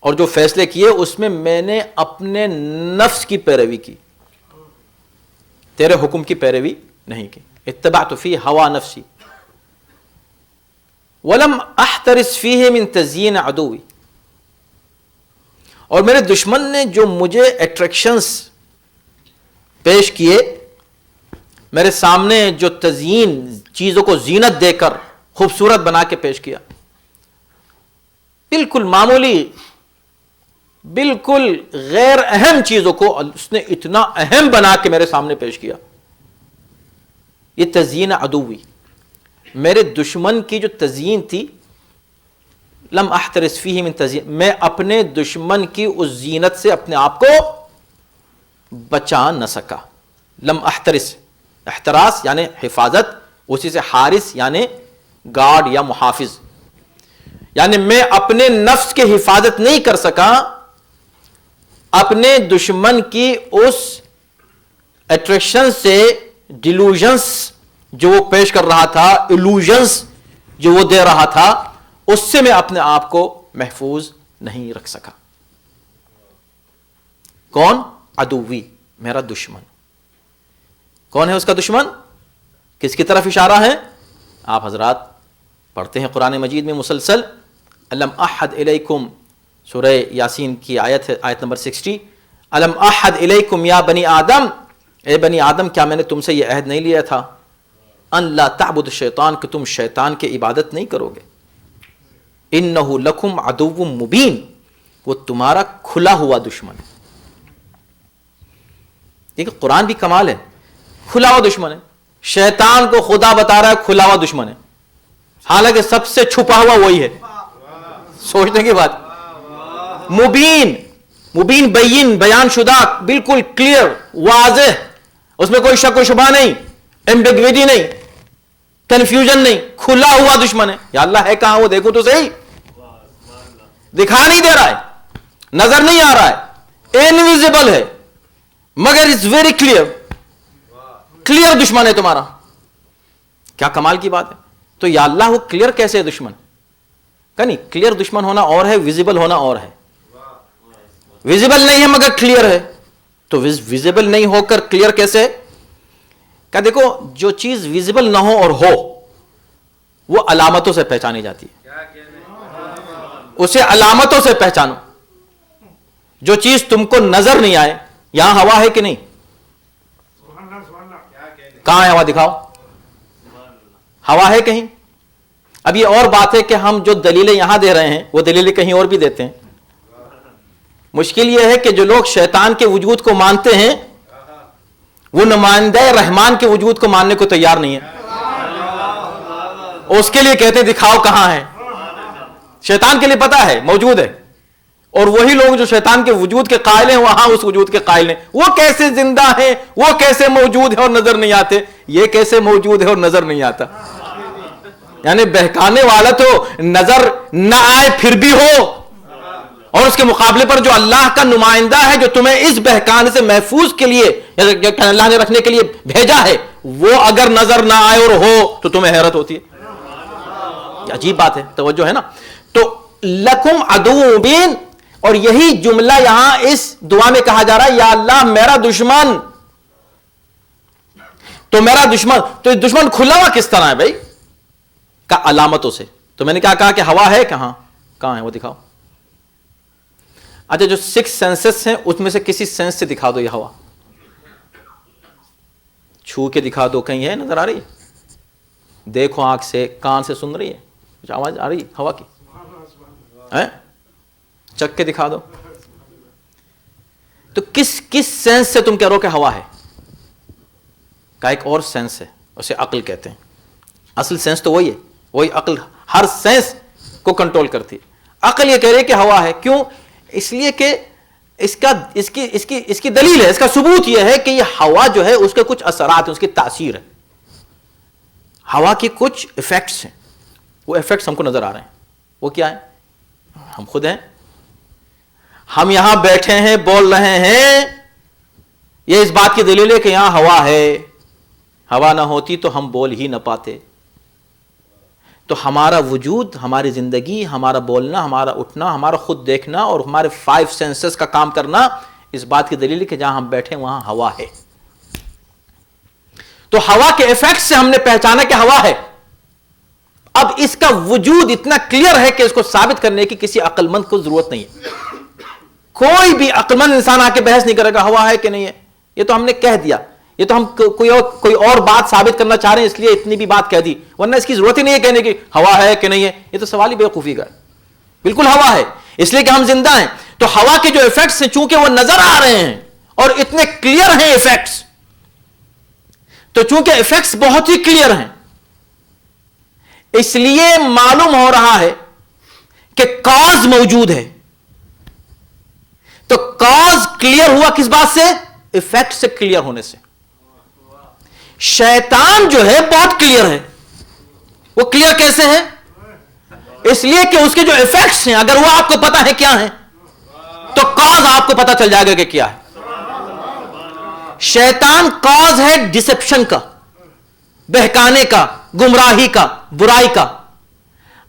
اور جو فیصلے کیے اس میں نے اپنے نفس کی پیروی کی، تیرے حکم کی پیروی نہیں کی. اتبعت فیہ ہوا نفسی ولم احترس فیہ من تزیین عدوی. اور میرے دشمن نے جو مجھے اٹریکشنز پیش کیے، میرے سامنے جو تزیین، چیزوں کو زینت دے کر خوبصورت بنا کے پیش کیا، بالکل معمولی، بالکل غیر اہم چیزوں کو اس نے اتنا اہم بنا کے میرے سامنے پیش کیا. یہ تزیین عدوی، میرے دشمن کی جو تزیین تھی، لم احترس فیہ من تزیین، میں اپنے دشمن کی اس زینت سے اپنے آپ کو بچا نہ سکا. لم احترس، احتراس یعنی حفاظت، اسی سے حارس یعنی گارڈ یا محافظ، یعنی میں اپنے نفس کی حفاظت نہیں کر سکا اپنے دشمن کی اس اٹریکشن سے. ڈیلوژنس جو وہ پیش کر رہا تھا، ایلوژنس جو وہ دے رہا تھا، اس سے میں اپنے آپ کو محفوظ نہیں رکھ سکا. کون؟ عدوی، میرا دشمن. کون ہے اس کا دشمن؟ کس کی طرف اشارہ ہے؟ آپ حضرات پڑھتے ہیں قرآن مجید میں مسلسل، الم احد الیکم، سورہ یاسین کی آیت ہے، آیت نمبر 60. الم احد الیکم یا بنی آدم، اے بنی آدم کیا میں نے تم سے یہ عہد نہیں لیا تھا، ان لا تعبد الشیطان، کہ تم شیطان کی عبادت نہیں کرو گے. انہ لکم عدو مبین، وہ تمہارا کھلا ہوا دشمن ہے. دیکھیں قرآن بھی کمال ہے، کھلا ہوا دشمن ہے. شیطان کو خدا بتا رہا ہے کھلا ہوا دشمن ہے، حالانکہ سب سے چھپا ہوا وہی ہے. سوچنے کی بات. مبین، مبین بین، بیان شدہ، بالکل کلیئر، واضح، اس میں کوئی شک و شبہ نہیں، ایمبیگویٹی نہیں، کنفیوژن نہیں، کھلا ہوا دشمن ہے. یا اللہ ہے کہاں وہ دیکھو تو صحیح. دکھا نہیں دے رہا ہے، نظر نہیں آ رہا ہے، انویزیبل ہے، مگر اٹس ویری کلیئر، کلیئر دشمن ہے تمہارا. کیا کمال کی بات ہے. تو یا اللہ وہ کلیئر کیسے ہے دشمن؟ کہ نہیں، کلیئر دشمن ہونا اور ہے، ویزیبل ہونا اور ہے. ویزیبل نہیں ہے مگر کلیئر ہے، تو ویزیبل نہیں ہو کر کلیئر کیسے؟ کہ دیکھو جو چیز ویزیبل نہ ہو اور ہو وہ علامتوں سے پہچانی جاتی ہے. اسے علامتوں سے پہچانو. جو چیز تم کو نظر نہیں آئے، یہاں ہوا ہے کہ نہیں؟ کہاں ہے ہوا؟ دکھاؤ، ہوا ہے کہیں؟ اب یہ اور بات ہے کہ ہم جو دلیلیں یہاں دے رہے ہیں وہ دلیلیں کہیں اور بھی دیتے ہیں. مشکل یہ ہے کہ جو لوگ شیطان کے وجود کو مانتے ہیں وہ نمائندہ رحمان کے وجود کو ماننے کو تیار نہیں ہے. اس کے لیے کہتے ہیں دکھاؤ کہاں ہے. شیطان کے لیے پتا ہے موجود ہے، اور وہی لوگ جو شیطان کے وجود کے قائل ہیں وہاں اس وجود کے قائل ہیں. وہ کیسے زندہ ہیں، وہ کیسے موجود ہے اور نظر نہیں آتے، یہ کیسے موجود ہے اور نظر نہیں آتا. یعنی بہکانے والا تو نظر نہ آئے پھر بھی ہو، اور اس کے مقابلے پر جو اللہ کا نمائندہ ہے جو تمہیں اس بہکانے سے محفوظ کے لیے اللہ نے رکھنے کے لیے بھیجا ہے، وہ اگر نظر نہ آئے اور ہو تو تمہیں حیرت ہوتی ہے. یہ عجیب بات ہے، توجہ ہے نا. تو لکم عدو مبین، اور یہی جملہ یہاں اس دعا میں کہا جا رہا ہے، یا اللہ میرا دشمن. تو میرا دشمن، تو دشمن کھلا ہوا کس طرح ہے بھائی؟ کا علامتوں سے. تو میں نے کیا کہا کہ ہوا ہے کہاں؟ کہاں ہے وہ دکھاؤ. اچھا جو 6 سینسز ہیں اس میں سے کسی سینس سے دکھا دو یہ ہوا. چھو کے دکھا دو، کہیں ہے نظر آ رہی ہے؟ دیکھو آنکھ سے، کان سے سن رہی ہے، کچھ آواز آ رہی ہوا کی؟ چک کے دکھا دو. تو کس سینس سے تم کہہ رہو کہ ہوا ہے؟ کا ایک اور سینس ہے، اسے عقل کہتے ہیں. اصل سینس تو وہی ہے، وہی عقل ہر سینس کو کنٹرول کرتی ہے. عقل یہ کہہ رہی ہے کہ ہوا ہے. کیوں؟ اس لیے کہ اس کی دلیل ہے، اس کا ثبوت یہ ہے کہ یہ ہوا جو ہے اس کے کچھ اثرات ہیں، اس کی تاثیر ہے. ہوا کے کچھ ایفیکٹس ہیں، وہ ایفیکٹس ہم کو نظر آ رہے ہیں. وہ کیا ہے؟ ہم خود ہیں. ہم یہاں بیٹھے ہیں، بول رہے ہیں، یہ اس بات کی دلیل ہے کہ یہاں ہوا ہے. ہوا نہ ہوتی تو ہم بول ہی نہ پاتے. تو ہمارا وجود، ہماری زندگی، ہمارا بولنا، ہمارا اٹھنا، ہمارا خود دیکھنا اور ہمارے 5 سینسز کا کام کرنا اس بات کی دلیل ہے کہ جہاں ہم بیٹھے وہاں ہوا ہے. تو ہوا کے ایفیکٹ سے ہم نے پہچانا کہ ہوا ہے. اب اس کا وجود اتنا کلیئر ہے کہ اس کو ثابت کرنے کی کسی عقل مند کو ضرورت نہیں ہے. کوئی بھی عقل مند انسان آ کے بحث نہیں کرے گا ہوا ہے کہ نہیں ہے. یہ تو ہم نے کہہ دیا، یہ تو ہم کوئی اور بات ثابت کرنا چاہ رہے ہیں اس لیے اتنی بھی بات کہہ دی، ورنہ اس کی ضرورت ہی نہیں ہے کہنے کی ہوا ہے کہ نہیں ہے. یہ تو سوال ہی بیوقوفی کا ہے. بالکل ہوا ہے، اس لیے کہ ہم زندہ ہیں. تو ہوا کے جو ایفیکٹس ہیں چونکہ وہ نظر آ رہے ہیں اور اتنے کلیئر ہیں ایفیکٹس، تو چونکہ ایفیکٹس بہت ہی کلیئر ہیں اس لیے معلوم ہو رہا ہے کہ کاز موجود ہے. تو کاز کلیئر ہوا کس بات سے؟ ایفیکٹ سے کلیئر ہونے سے. شیطان جو ہے بہت کلیئر ہے. وہ کلیئر کیسے ہے؟ اس لیے کہ اس کے جو ایفیکٹس ہیں اگر وہ آپ کو پتا ہے کیا ہیں تو کاز آپ کو پتا چل جائے گا کہ کیا ہے. شیطان کاز ہے ڈسپشن کا، بہکانے کا، گمراہی کا، برائی کا.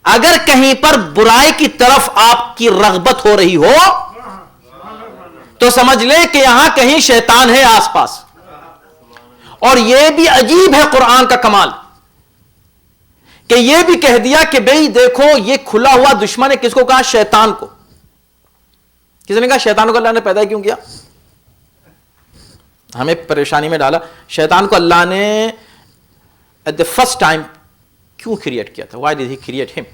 اگر کہیں پر برائی کی طرف آپ کی رغبت ہو رہی ہو تو سمجھ لیں کہ یہاں کہیں شیطان ہے آس پاس. اور یہ بھی عجیب ہے قرآن کا کمال کہ یہ بھی کہہ دیا کہ بھئی دیکھو یہ کھلا ہوا دشمن ہے. کس کو کہا؟ شیطان کو. کسی نے کہا شیطان کو اللہ نے پیدا کیوں کیا؟ ہمیں پریشانی میں ڈالا. شیطان کو اللہ نے ایٹ the first time کیوں کریٹ کیا تھا؟ Why did he create him؟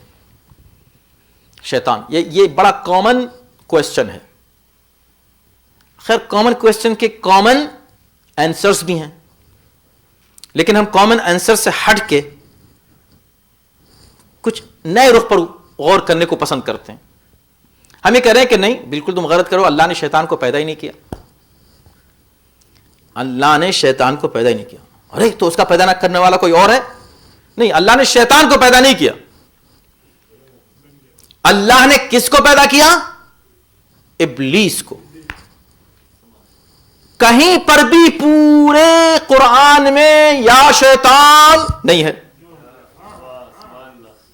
شیطان، یہ بڑا کامن کوشچن ہے. خیر کامن کوشچن کے کامن آنسرز بھی ہیں، لیکن ہم کامن آنسر سے ہٹ کے کچھ نئے رخ پر غور کرنے کو پسند کرتے ہیں. ہم یہ کہہ رہے ہیں کہ نہیں، بالکل تم غلط کرو، اللہ نے شیطان کو پیدا ہی نہیں کیا. اللہ نے شیطان کو پیدا ہی نہیں کیا. ارے تو اس کا پیدا نہ کرنے والا کوئی اور ہے؟ نہیں، اللہ نے شیطان کو پیدا نہیں کیا. اللہ نے کس کو پیدا کیا؟ ابلیس کو. کہیں پر بھی پورے قرآن میں یا شیطان نہیں ہے.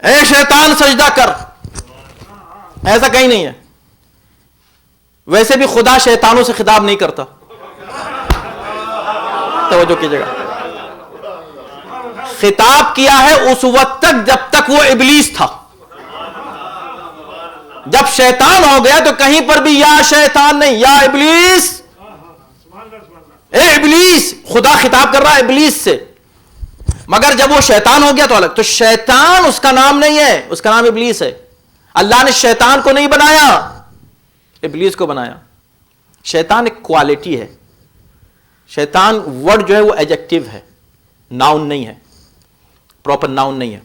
اے شیطان سجدہ کر، ایسا کہیں نہیں ہے. ویسے بھی خدا شیطانوں سے خطاب نہیں کرتا. توجہ کیجیے گا، خطاب کیا ہے اس وقت تک جب تک وہ ابلیس تھا. جب شیطان ہو گیا تو کہیں پر بھی یا شیطان نہیں، یا ابلیس. اے ابلیس، خدا خطاب کر رہا ہے ابلیس سے. مگر جب وہ شیطان ہو گیا تو الگ. تو شیطان اس کا نام نہیں ہے، اس کا نام ابلیس ہے. اللہ نے شیطان کو نہیں بنایا، ابلیس کو بنایا. شیطان ایک کوالٹی ہے. شیطان ورڈ جو ہے وہ ایڈجیکٹو ہے، ناؤن نہیں ہے، پراپر ناؤن نہیں ہے،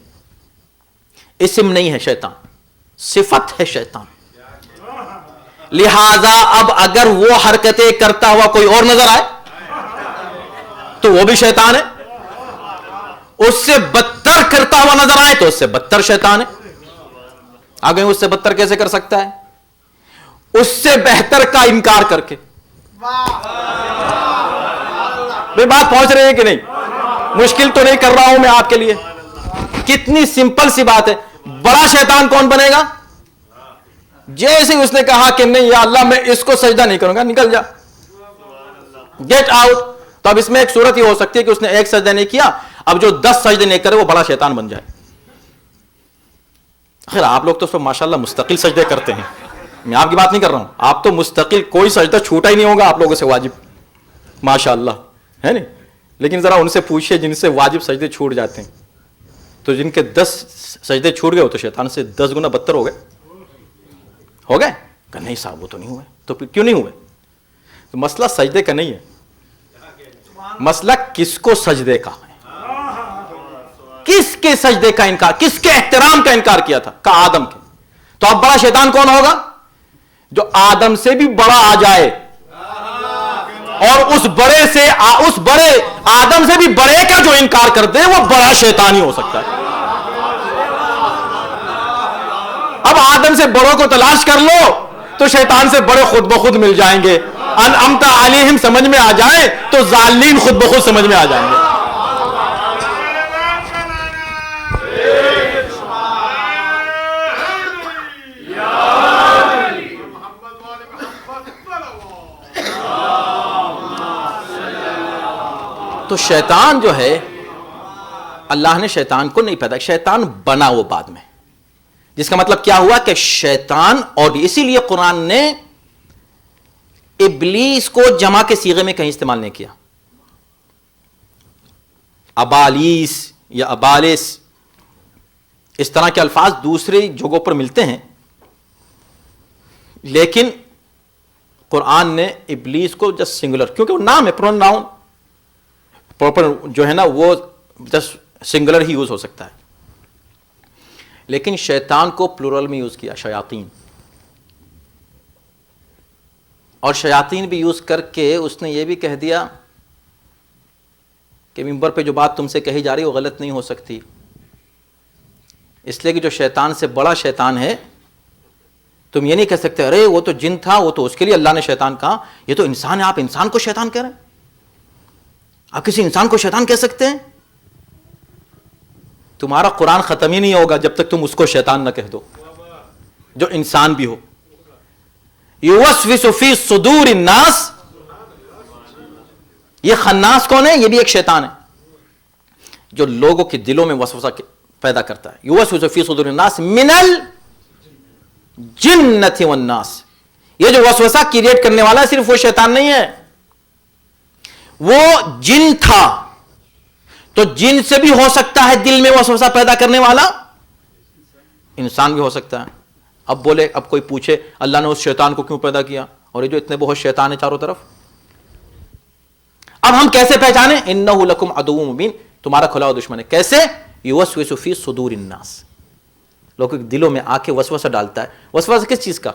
اسم نہیں ہے. شیطان صفت ہے. شیطان لہذا اب اگر وہ حرکتیں کرتا ہوا کوئی اور نظر آئے تو وہ بھی شیطان ہے. اس سے بدتر کرتا ہوا نظر آئے تو اس سے بدتر شیطان ہے. آگے اس سے بدتر کیسے کر سکتا ہے؟ اس سے بہتر کا انکار کر کے. بات پہنچ رہی ہے کہ نہیں؟ مشکل تو نہیں کر رہا ہوں میں آپ کے لیے. کتنی سمپل سی بات ہے. بڑا شیطان کون بنے گا؟ جیسے اس نے کہا کہ نہیں یا اللہ میں اس کو سجدہ نہیں کروں گا، نکل جا، گیٹ آؤٹ. تو اب اس میں ایک صورت یہ ہو سکتی ہے کہ اس نے ایک سجدہ نہیں کیا، اب جو 10 سجدے نہیں کرے وہ بڑا شیطان بن جائے. خیر آپ لوگ تو اس پر ماشاءاللہ مستقل سجدے کرتے ہیں، میں آپ کی بات نہیں کر رہا ہوں. آپ تو مستقل، کوئی سجدہ چھوٹا ہی نہیں ہوگا آپ لوگوں سے واجب، ماشاءاللہ ہے نہیں. لیکن ذرا ان سے پوچھئے جن سے واجب سجدے چھوٹ جاتے ہیں تو جن کے 10 سجدے چھوٹ گئے وہ تو شیطان سے 10 گنا بدتر ہو گئے کہ نہیں صاحب وہ تو نہیں ہوئے. تو پھر کیوں نہیں ہوئے؟ تو مسئلہ سجدے کا نہیں ہے, مسئلہ کس کو سجدے کا ہے, کس کے سجدے کا انکار, کس کے احترام کا انکار کیا تھا؟ کہ آدم کے. تو اب بڑا شیطان کون ہوگا؟ جو آدم سے بھی بڑا آ جائے اور اس بڑے آدم سے بھی بڑے کا جو انکار کر دے وہ بڑا شیطان ہی ہو سکتا ہے. اب آدم سے بڑوں کو تلاش کر لو تو شیطان سے بڑے خود بخود مل جائیں گے. انعمت علیہم سمجھ میں آ جائے تو ظالمین خود بخود سمجھ میں آ جائیں گے. تو شیطان جو ہے, اللہ نے شیطان کو نہیں پیدا, شیطان بنا وہ بعد میں, جس کا مطلب کیا ہوا کہ شیطان, اور اسی لیے قرآن نے ابلیس کو جمع کے صیغے میں کہیں استعمال نہیں کیا. ابالیس یا ابالس اس طرح کے الفاظ دوسری جگہوں پر ملتے ہیں, لیکن قرآن نے ابلیس کو جسٹ سنگولر, کیونکہ وہ نام ہے, پروناؤن ناؤن پراپر جو ہے نا وہ جسٹ سنگولر ہی یوز ہو سکتا ہے. لیکن شیطان کو پلورل میں یوز کیا, شیاطین, اور شیاطین بھی یوز کر کے اس نے یہ بھی کہہ دیا کہ ممبر پہ جو بات تم سے کہی جا رہی ہے وہ غلط نہیں ہو سکتی, اس لیے کہ جو شیطان سے بڑا شیطان ہے, تم یہ نہیں کہہ سکتے ارے وہ تو جن تھا, وہ تو اس کے لیے اللہ نے شیطان کہا, یہ تو انسان ہے, آپ انسان کو شیطان کہہ رہے ہیں, آپ کسی انسان کو شیطان کہہ سکتے ہیں؟ تمہارا قرآن ختم ہی نہیں ہوگا جب تک تم اس کو شیطان نہ کہہ دو جو انسان بھی ہو. یوسوس فی صدور الناس, یہ خناس کون ہے؟ یہ بھی ایک شیطان ہے جو لوگوں کے دلوں میں وسوسہ پیدا کرتا ہے. یوسوس فی صدور الناس من الجنۃ والناس, یہ جو وسوسہ کریٹ کرنے والا ہے صرف وہ شیطان نہیں ہے, وہ جن تھا. تو جن سے بھی ہو سکتا ہے دل میں وسوسہ پیدا کرنے والا, انسان بھی ہو سکتا ہے. اب بولے, اب کوئی پوچھے اللہ نے اس شیطان کو کیوں پیدا کیا, اور یہ جو اتنے بہت شیطان ہیں چاروں طرف, اب ہم کیسے پہچانے؟ انہ لکم عدو مبین, تمہارا کھلا ہوا دشمن ہے. کیسے؟ یوسوس فی صدور الناس, لوگوں کے دلوں میں آ کے وسوسہ ڈالتا ہے. وسوسہ کس چیز کا؟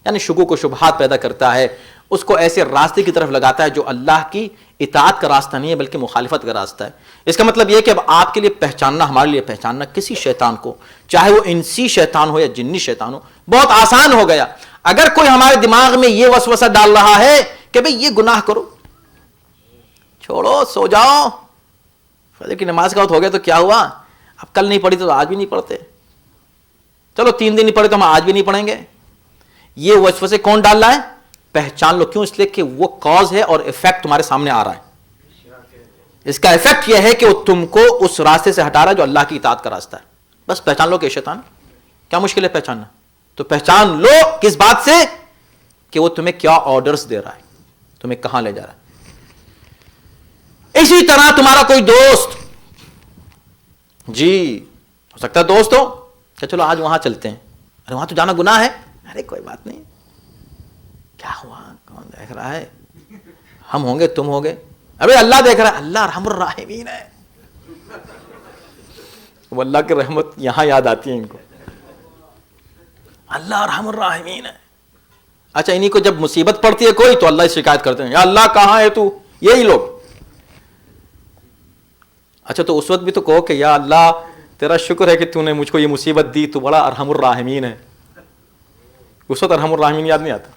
یعنی شکوک و شبہات پیدا کرتا ہے, اس کو ایسے راستے کی طرف لگاتا ہے جو اللہ کی اطاعت کا راستہ نہیں ہے بلکہ مخالفت کا راستہ ہے. اس کا مطلب یہ کہ اب آپ کے لیے پہچاننا, ہمارے لیے پہچاننا کسی شیطان کو, چاہے وہ انسی شیطان ہو یا جنی شیطان ہو, بہت آسان ہو گیا. اگر کوئی ہمارے دماغ میں یہ وسوسہ ڈال رہا ہے کہ بھئی یہ گناہ کرو, چھوڑو, سو جاؤ, فجر کی نماز کا وقت ہو گیا تو کیا ہوا, اب کل نہیں پڑھی تو آج بھی نہیں پڑھتے, چلو 3 دن نہیں پڑھے تو ہم آج بھی نہیں پڑھیں گے. یہ وسوسے کون ڈال رہا ہے؟ پہچان لو. کیوں؟ اس لیے کہ وہ کاز ہے اور ایفیکٹ تمہارے سامنے آ رہا ہے. اس کا ایفیکٹ یہ ہے کہ وہ تم کو اس راستے سے ہٹا رہا ہے جو اللہ کی اطاعت کا راستہ ہے. بس پہچان لو کہ شیطان, کیا مشکل ہے پہچاننا؟ تو پہچان لو کس بات سے کہ وہ تمہیں کیا آرڈرز دے رہا ہے, تمہیں کہاں لے جا رہا ہے. اسی طرح تمہارا کوئی دوست, جی ہو سکتا ہے دوست ہو کہ چلو آج وہاں چلتے ہیں, ارے وہاں تو جانا گناہ ہے, ارے کوئی بات نہیں, کیا ہوا, کون دیکھ رہا ہے, ہم ہوں گے تم ہوگے, ابے اللہ دیکھ رہا ہے, اللہ ارحم الراحمین ہے. وہ اللہ کی رحمت یہاں یاد آتی ہے ان کو, اللہ ارحم الراحمین ہے. اچھا انہی کو جب مصیبت پڑتی ہے کوئی تو اللہ سے شکایت کرتے ہیں, یا اللہ کہاں ہے تو, یہی لوگ. اچھا تو اس وقت بھی تو کہو کہ یا اللہ تیرا شکر ہے کہ تو نے مجھ کو یہ مصیبت دی, تو بڑا ارحم الراحمین ہے. اس وقت ارحم الراحمین یاد نہیں آتا,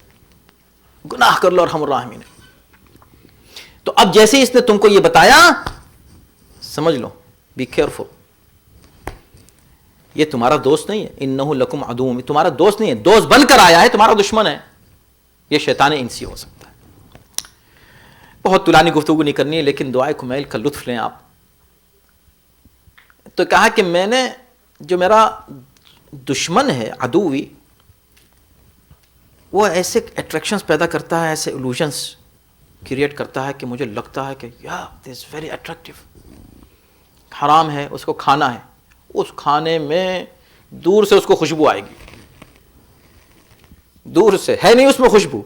گناہ کر لو ارحم الراحمین. تو اب جیسے ہی اس نے تم کو یہ بتایا, سمجھ لو, بی کیئرفل, یہ تمہارا دوست نہیں ہے. انہ لکم عدو, تمہارا دوست نہیں ہے, دوست بن کر آیا ہے, تمہارا دشمن ہے. یہ شیطان انسی ہو سکتا ہے. بہت طولانی گفتگو نہیں کرنی ہے, لیکن دعائے کمیل کا لطف لیں آپ. تو کہا کہ میں نے, جو میرا دشمن ہے عدوی, وہ ایسے اٹریکشنز پیدا کرتا ہے, ایسے الوژنس کریٹ کرتا ہے کہ مجھے لگتا ہے کہ یا دس ویری اٹریکٹیو, حرام ہے, اس کو کھانا ہے, اس کھانے میں دور سے اس کو خوشبو آئے گی، دور سے ہے نہیں اس میں خوشبو،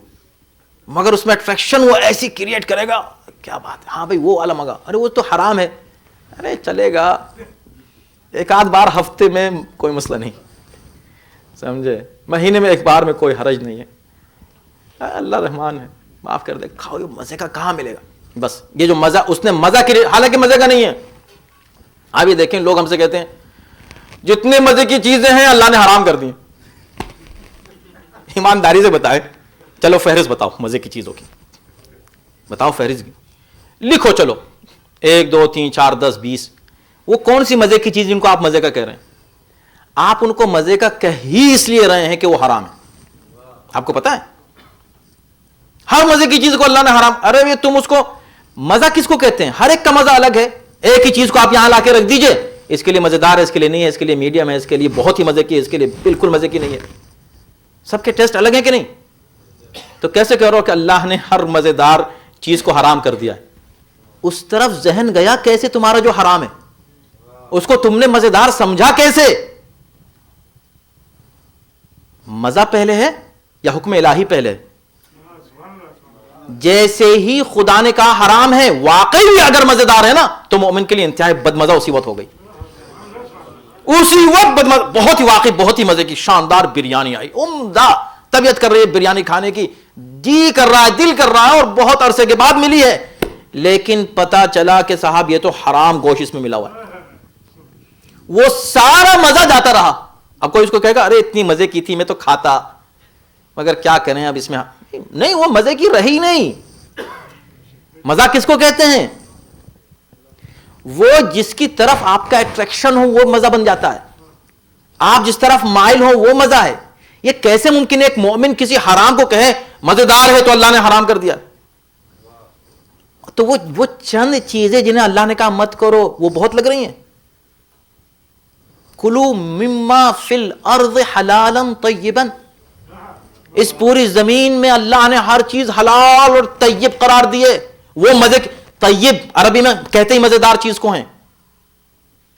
مگر اس میں اٹریکشن وہ ایسی کریٹ کرے گا، کیا بات ہے، ہاں بھائی وہ والا منگا، ارے وہ تو حرام ہے، ارے چلے گا ایک آدھ بار ہفتے میں کوئی مسئلہ نہیں، سمجھے، مہینے میں ایک بار میں کوئی حرج نہیں ہے، اللہ رحمان ہے معاف کر دے، کھاؤ، یہ مزے کا کہاں ملے گا، بس یہ جو مزہ اس نے مزہ کے لیے، حالانکہ مزے کا نہیں ہے۔ آپ یہ دیکھیں لوگ ہم سے کہتے ہیں جتنے مزے کی چیزیں ہیں اللہ نے حرام کر دی، ایمانداری سے بتائیں، چلو فہرست بتاؤ مزے کی چیزوں کی، بتاؤ فہرست لکھو، چلو 1 2 3 4 10 20، وہ کون سی مزے کی چیز جن کو آپ مزے کا کہہ رہے ہیں؟ آپ ان کو مزے کا کہہ ہی اس لیے رہے ہیں کہ وہ حرام ہے۔ آپ کو پتا ہے ہر مزے کی چیز کو اللہ نے حرام، ارے یہ تم اس کو مزہ کس کو کہتے ہیں؟ ہر ایک کا مزہ الگ ہے، ایک ہی چیز کو آپ یہاں لا کے رکھ دیجئے، اس کے لیے مزیدار ہے، اس کے لیے نہیں ہے، اس کے لیے میڈیم ہے، اس کے لیے بہت ہی مزے کی ہے، اس کے لیے بالکل مزے کی نہیں ہے، سب کے ٹیسٹ الگ ہیں کہ نہیں؟ تو کیسے کہہ رہا ہو کہ اللہ نے ہر مزیدار چیز کو حرام کر دیا ہے؟ اس طرف ذہن گیا کیسے تمہارا جو حرام ہے، اس کو تم نے مزیدار سمجھا کیسے؟ مزہ پہلے ہے یا حکم الہی پہلے ہے؟ جیسے ہی خدا نے کہا حرام ہے، واقعی اگر مزیدار ہے نا تو مومن کے لیے انتہائی بد مزہ اسی وقت ہو گئی، اسی وقت بد مزہ، بہت ہی واقعی بہت ہی مزے کی شاندار بریانی آئی، عمدہ، طبیعت کر رہی ہے بریانی کھانے کی، جی کر رہا ہے، دل کر رہا ہے، اور بہت عرصے کے بعد ملی ہے، لیکن پتا چلا کہ صاحب یہ تو حرام گوشت اس میں ملا ہوا ہے، وہ سارا مزہ جاتا رہا۔ اب کوئی اس کو کہے گا ارے اتنی مزے کی تھی میں تو کھاتا، مگر کیا کریں اب اس میں، نہیں وہ مزے کی رہی نہیں۔ مزہ کس کو کہتے ہیں؟ وہ جس کی طرف آپ کا اٹریکشن ہو وہ مزہ بن جاتا ہے، آپ جس طرف مائل ہو وہ مزہ ہے۔ یہ کیسے ممکن ہے ایک مومن کسی حرام کو کہے مزیدار ہے تو اللہ نے حرام کر دیا؟ تو وہ چند چیزیں جنہیں اللہ نے کہا مت کرو وہ بہت لگ رہی ہیں۔ کلو مما فی الارض حلالا طیبا، اس پوری زمین میں اللہ نے ہر چیز حلال اور طیب قرار دیے۔ وہ مزے طیب عربی میں کہتے ہی مزیدار چیز کو ہیں۔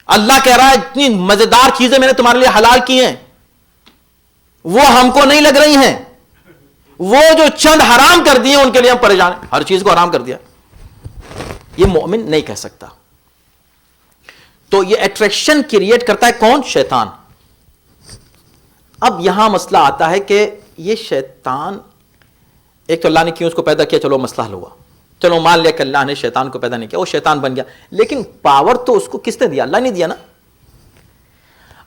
اللہ کہہ رہا ہے اتنی مزیدار چیزیں میں نے تمہارے لیے حلال کی ہیں، وہ ہم کو نہیں لگ رہی ہیں، وہ جو چند حرام کر دیے ان کے لیے ہم پریشان ہیں، ہر چیز کو حرام کر دیا۔ یہ مومن نہیں کہہ سکتا۔ تو یہ اٹریکشن کریٹ کرتا ہے کون؟ شیطان۔ اب یہاں مسئلہ آتا ہے کہ یہ شیطان، ایک تو اللہ نے کیوں اس کو پیدا کیا، چلو مسئلہ حل ہوا، چلو مان لیا کہ اللہ نے شیطان کو پیدا نہیں کیا، وہ شیطان بن گیا، لیکن پاور تو اس کو کس نے دیا؟ اللہ نے دیا نا۔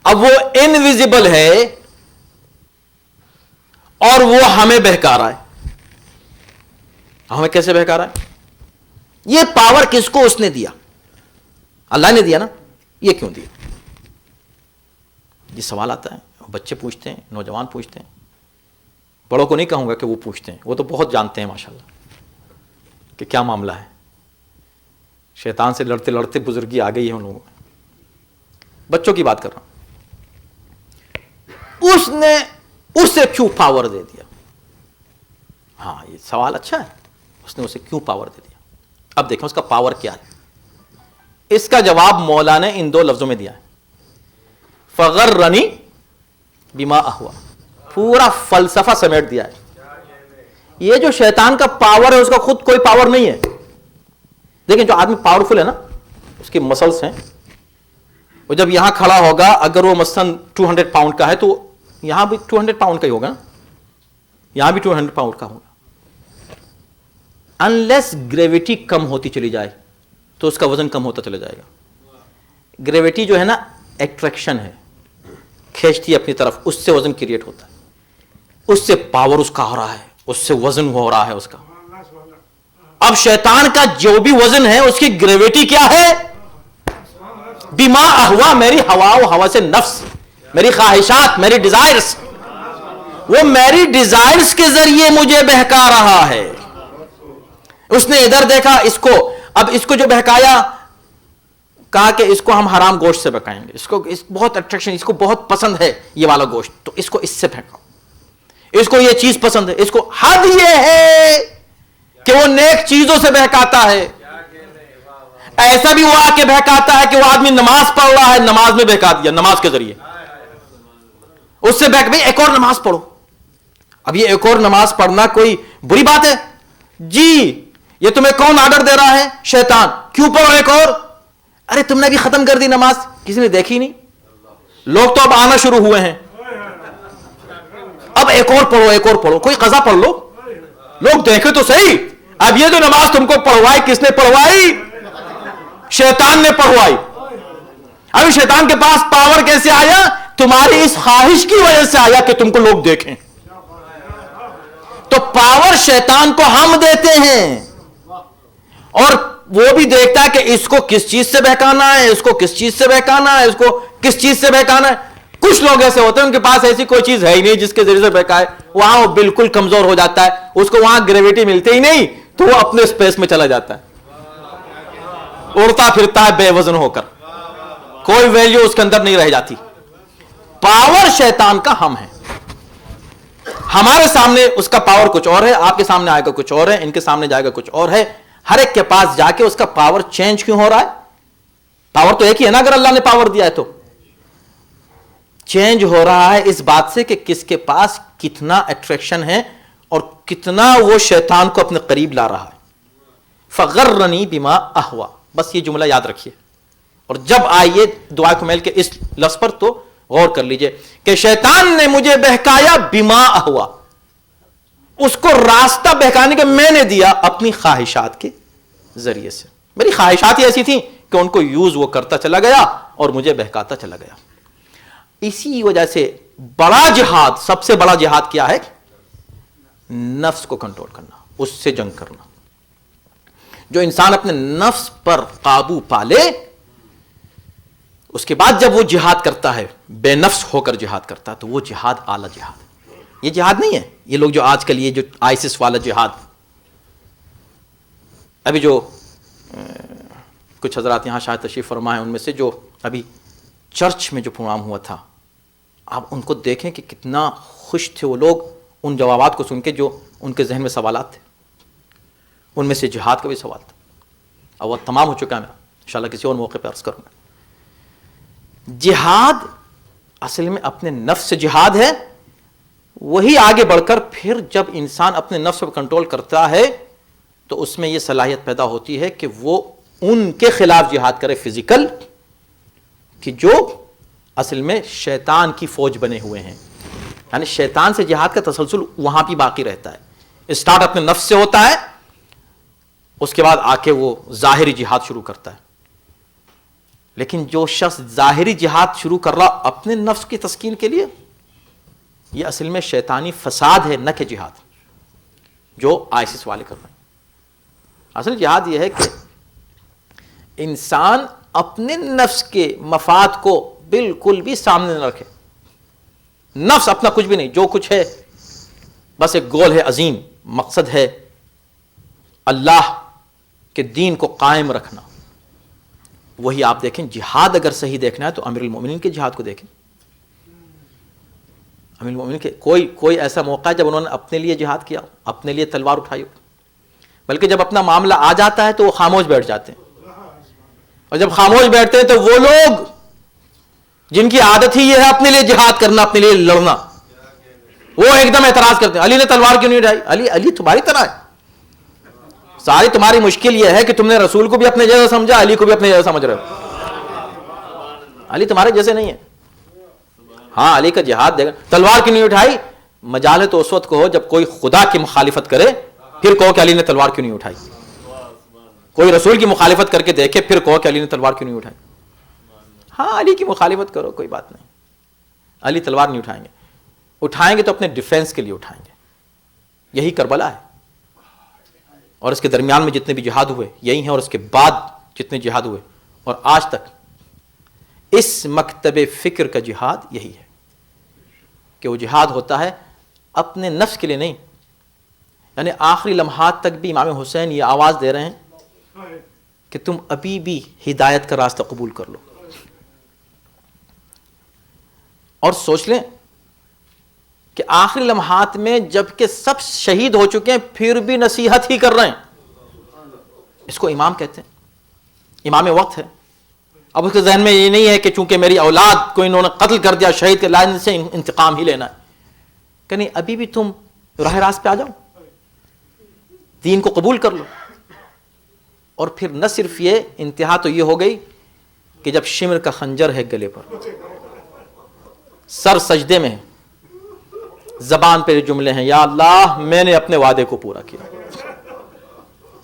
اب وہ انویزیبل ہے اور وہ ہمیں بہکا رہا ہے۔ ہمیں کیسے بہکا رہا ہے؟ یہ پاور کس کو اس نے دیا؟ اللہ نے دیا نا۔ یہ کیوں دیا؟ یہ سوال آتا ہے، بچے پوچھتے ہیں، نوجوان پوچھتے ہیں، بڑوں کو نہیں کہوں گا کہ وہ پوچھتے ہیں، وہ تو بہت جانتے ہیں ماشاءاللہ کہ کیا معاملہ ہے۔ شیطان سے لڑتے لڑتے بزرگی آ گئی ہے ان لوگوں میں۔ بچوں کی بات کر رہا ہوں، اس نے اسے کیوں پاور دے دیا؟ ہاں یہ سوال اچھا ہے، اس نے اسے کیوں پاور دے دیا؟ اب دیکھیں اس کا پاور کیا ہے۔ اس کا جواب مولا نے ان 2 لفظوں میں دیا ہے، فغرنی بما اہوا، پورا فلسفہ سمیٹ دیا ہے۔ یہ جو شیطان کا پاور ہے اس کا خود کوئی پاور نہیں ہے۔ دیکھیں جو آدمی پاورفل ہے نا، اس کے مسلس ہیں، وہ جب یہاں کھڑا ہوگا اگر وہ مثلاً 200 پاؤنڈ کا ہے تو یہاں بھی 200 پاؤنڈ کا ہی ہوگا نا، یہاں بھی 200 پاؤنڈ کا ہوگا۔ انلیس گریویٹی کم ہوتی چلی جائے تو اس کا وزن کم ہوتا چلا جائے گا۔ گریویٹی جو ہے نا ایٹریکشن ہے، کھینچتی ہے اپنی طرف، اس سے وزن کریٹ ہوتا ہے، اس سے پاور اس کا ہو رہا ہے، اس سے وزن ہو رہا ہے اس کا۔ اب شیطان کا جو بھی وزن ہے اس کی گریویٹی کیا ہے؟ بما اہوا، میری ہوا و ہوا سے نفس، میری خواہشات، میری ڈیزائرز، وہ میری ڈیزائرز کے ذریعے مجھے بہکا رہا ہے۔ اس نے ادھر دیکھا اس کو، اب اس کو جو بہکایا، کہا کہ اس کو ہم حرام گوشت سے بہکائیں گے، اس کو بہت اٹریکشن، اس کو بہت پسند ہے یہ والا گوشت، تو اس کو اس سے بہکاؤ، اس کو یہ چیز پسند ہے، اس کو حد یہ ہے کہ وہ نیک چیزوں سے بہکاتا ہے۔ ایسا بھی وہ آ کے بہکاتا ہے کہ وہ آدمی نماز پڑھ رہا ہے، نماز میں بہکا دیا، نماز کے ذریعے اس سے بہک بھائی ایک اور نماز پڑھو. اب یہ ایک اور نماز پڑھنا کوئی بری بات ہے؟ جی. یہ تمہیں کون آرڈر دے رہا ہے؟ شیطان. کیوں پڑھو ایک اور؟ ارے تم نے بھی ختم کر دی نماز، کسی نے دیکھی نہیں. لوگ تو اب آنا شروع ہوئے ہیں، اب ایک اور پڑھو، ایک اور پڑھو. کوئی قضا پڑھ لو، لوگ دیکھے تو صحیح. اب یہ جو نماز تم کو پڑھوائی کس نے پڑھوائی؟ شیطان نے پڑھوائی. ابھی شیطان کے پاس پاور کیسے آیا؟ تمہاری اس خواہش کی وجہ سے آیا کہ تم کو لوگ دیکھیں. تو پاور شیطان کو ہم دیتے ہیں، اور وہ بھی دیکھتا ہے کہ اس کو کس چیز سے بہکانا ہے، اس کو کس چیز سے بہکانا ہے، اس کو کس چیز سے بہکانا ہے. کچھ لوگ ایسے ہوتے ہیں ان کے پاس ایسی کوئی چیز ہے ہی نہیں جس کے ذریعے سے بہکائے، وہاں وہ بالکل کمزور ہو جاتا ہے، اس کو وہاں گریویٹی ملتی ہی نہیں تو وہ اپنے اسپیس میں چلا جاتا ہے، اڑتا پھرتا ہے بے وزن ہو کر، کوئی ویلیو اس کے اندر نہیں رہ جاتی. پاور شیطان کا ہم ہے، ہمارے سامنے اس کا پاور کچھ اور ہے، آپ کے سامنے آئے گا کچھ اور ہے، ان کے سامنے جائے گا کچھ اور ہے. ہر ایک کے پاس جا کے اس کا پاور چینج کیوں ہو رہا ہے؟ پاور تو ایک ہی ہے نا، اگر اللہ نے پاور دیا ہے تو چینج ہو رہا ہے اس بات سے کہ کس کے پاس کتنا اٹریکشن ہے اور کتنا وہ شیطان کو اپنے قریب لا رہا ہے. فغرنی بما اہوا، بس یہ جملہ یاد رکھیے. اور جب آئیے دعا کو میل کے اس لفظ پر تو غور کر لیجئے کہ شیطان نے مجھے بہکایا بما اہوا، اس کو راستہ بہکانے کے میں نے دیا اپنی خواہشات کے ذریعے سے. میری خواہشات ہی ایسی تھیں کہ ان کو یوز وہ کرتا چلا گیا اور مجھے بہکاتا چلا گیا. اسی وجہ سے بڑا جہاد، سب سے بڑا جہاد کیا ہے؟ نفس کو کنٹرول کرنا، اس سے جنگ کرنا. جو انسان اپنے نفس پر قابو پالے، اس کے بعد جب وہ جہاد کرتا ہے، بے نفس ہو کر جہاد کرتا ہے، تو وہ جہاد اعلی جہاد. یہ جہاد نہیں ہے یہ لوگ جو آج کل یہ جو آئسس والا جہاد. ابھی جو کچھ حضرات یہاں شاید تشریف فرما ہے، ان میں سے جو ابھی چرچ میں جو پروگرام ہوا تھا، آپ ان کو دیکھیں کہ کتنا خوش تھے وہ لوگ ان جوابات کو سن کے جو ان کے ذہن میں سوالات تھے. ان میں سے جہاد کا بھی سوال تھا، اور وہ تمام ہو چکا ہے. میں انشاءاللہ کسی اور موقع پہ عرض کروں گا. جہاد اصل میں اپنے نفس سے جہاد ہے. وہی آگے بڑھ کر پھر جب انسان اپنے نفس پر کنٹرول کرتا ہے تو اس میں یہ صلاحیت پیدا ہوتی ہے کہ وہ ان کے خلاف جہاد کرے فزیکل، کہ جو اصل میں شیطان کی فوج بنے ہوئے ہیں. یعنی شیطان سے جہاد کا تسلسل وہاں بھی باقی رہتا ہے. اسٹارٹ اپنے نفس سے ہوتا ہے، اس کے بعد آ کے وہ ظاہری جہاد شروع کرتا ہے. لیکن جو شخص ظاہری جہاد شروع کر رہا اپنے نفس کی تسکین کے لیے، یہ اصل میں شیطانی فساد ہے، نہ کہ جہاد جو آئسس والے کر رہے ہیں. اصل جہاد یہ ہے کہ انسان اپنے نفس کے مفاد کو بالکل بھی سامنے نہ رکھے. نفس اپنا کچھ بھی نہیں، جو کچھ ہے بس ایک گول ہے عظیم، مقصد ہے اللہ کے دین کو قائم رکھنا. وہی آپ دیکھیں جہاد اگر صحیح دیکھنا ہے تو امیر المومنین کے جہاد کو دیکھیں. امیر المومنین کے کوئی ایسا موقع ہے جب انہوں نے اپنے لیے جہاد کیا، اپنے لیے تلوار اٹھائی؟ بلکہ جب اپنا معاملہ آ جاتا ہے تو وہ خاموش بیٹھ جاتے ہیں. اور جب خاموش بیٹھتے ہیں تو وہ لوگ جن کی عادت ہی یہ ہے اپنے لیے جہاد کرنا، اپنے لیے لڑنا، وہ ایک دم اعتراض کرتے ہیں علی نے تلوار کیوں نہیں اٹھائی؟ علی تمہاری طرح ہے. ساری تمہاری مشکل یہ ہے کہ تم نے رسول کو بھی اپنے جیسا سمجھا، علی کو بھی اپنے جیسا سمجھ رہے ہو. علی تمہارے جیسے نہیں ہے. ہاں علی کا جہاد دے گا. تلوار کیوں نہیں اٹھائی؟ مجال تو اس وقت کو ہو جب کوئی خدا کی مخالفت کرے پھر کہو کہ علی نے تلوار کیوں نہیں اٹھائی. کوئی رسول کی مخالفت کر کے دیکھے پھر کہو کہ علی نے تلوار کیوں نہیں اٹھائی. ہاں علی کی مخالفت کرو، کوئی بات نہیں، علی تلوار نہیں اٹھائیں گے. اٹھائیں گے تو اپنے ڈیفینس کے لیے اٹھائیں گے. یہی کربلا ہے، اور اس کے درمیان میں جتنے بھی جہاد ہوئے یہی ہیں، اور اس کے بعد جتنے جہاد ہوئے اور آج تک اس مکتب فکر کا جہاد یہی ہے کہ وہ جہاد ہوتا ہے اپنے نفس کے لیے نہیں. یعنی آخری لمحات تک بھی امام حسین یہ آواز دے رہے ہیں کہ تم ابھی بھی ہدایت کا راستہ قبول کر لو. اور سوچ لیں کہ آخری لمحات میں جب کہ سب شہید ہو چکے ہیں پھر بھی نصیحت ہی کر رہے ہیں. اس کو امام کہتے ہیں. امام وقت ہے. اب اس کے ذہن میں یہ نہیں ہے کہ چونکہ میری اولاد کو انہوں نے قتل کر دیا، شہید کے لائن سے انتقام ہی لینا ہے. کہ نہیں، ابھی بھی تم راہ راست پہ آ جاؤ، دین کو قبول کر لو. اور پھر نہ صرف یہ، انتہا تو یہ ہو گئی کہ جب شمر کا خنجر ہے گلے پر، سر سجدے میں، زبان پہ جملے ہیں، یا اللہ میں نے اپنے وعدے کو پورا کیا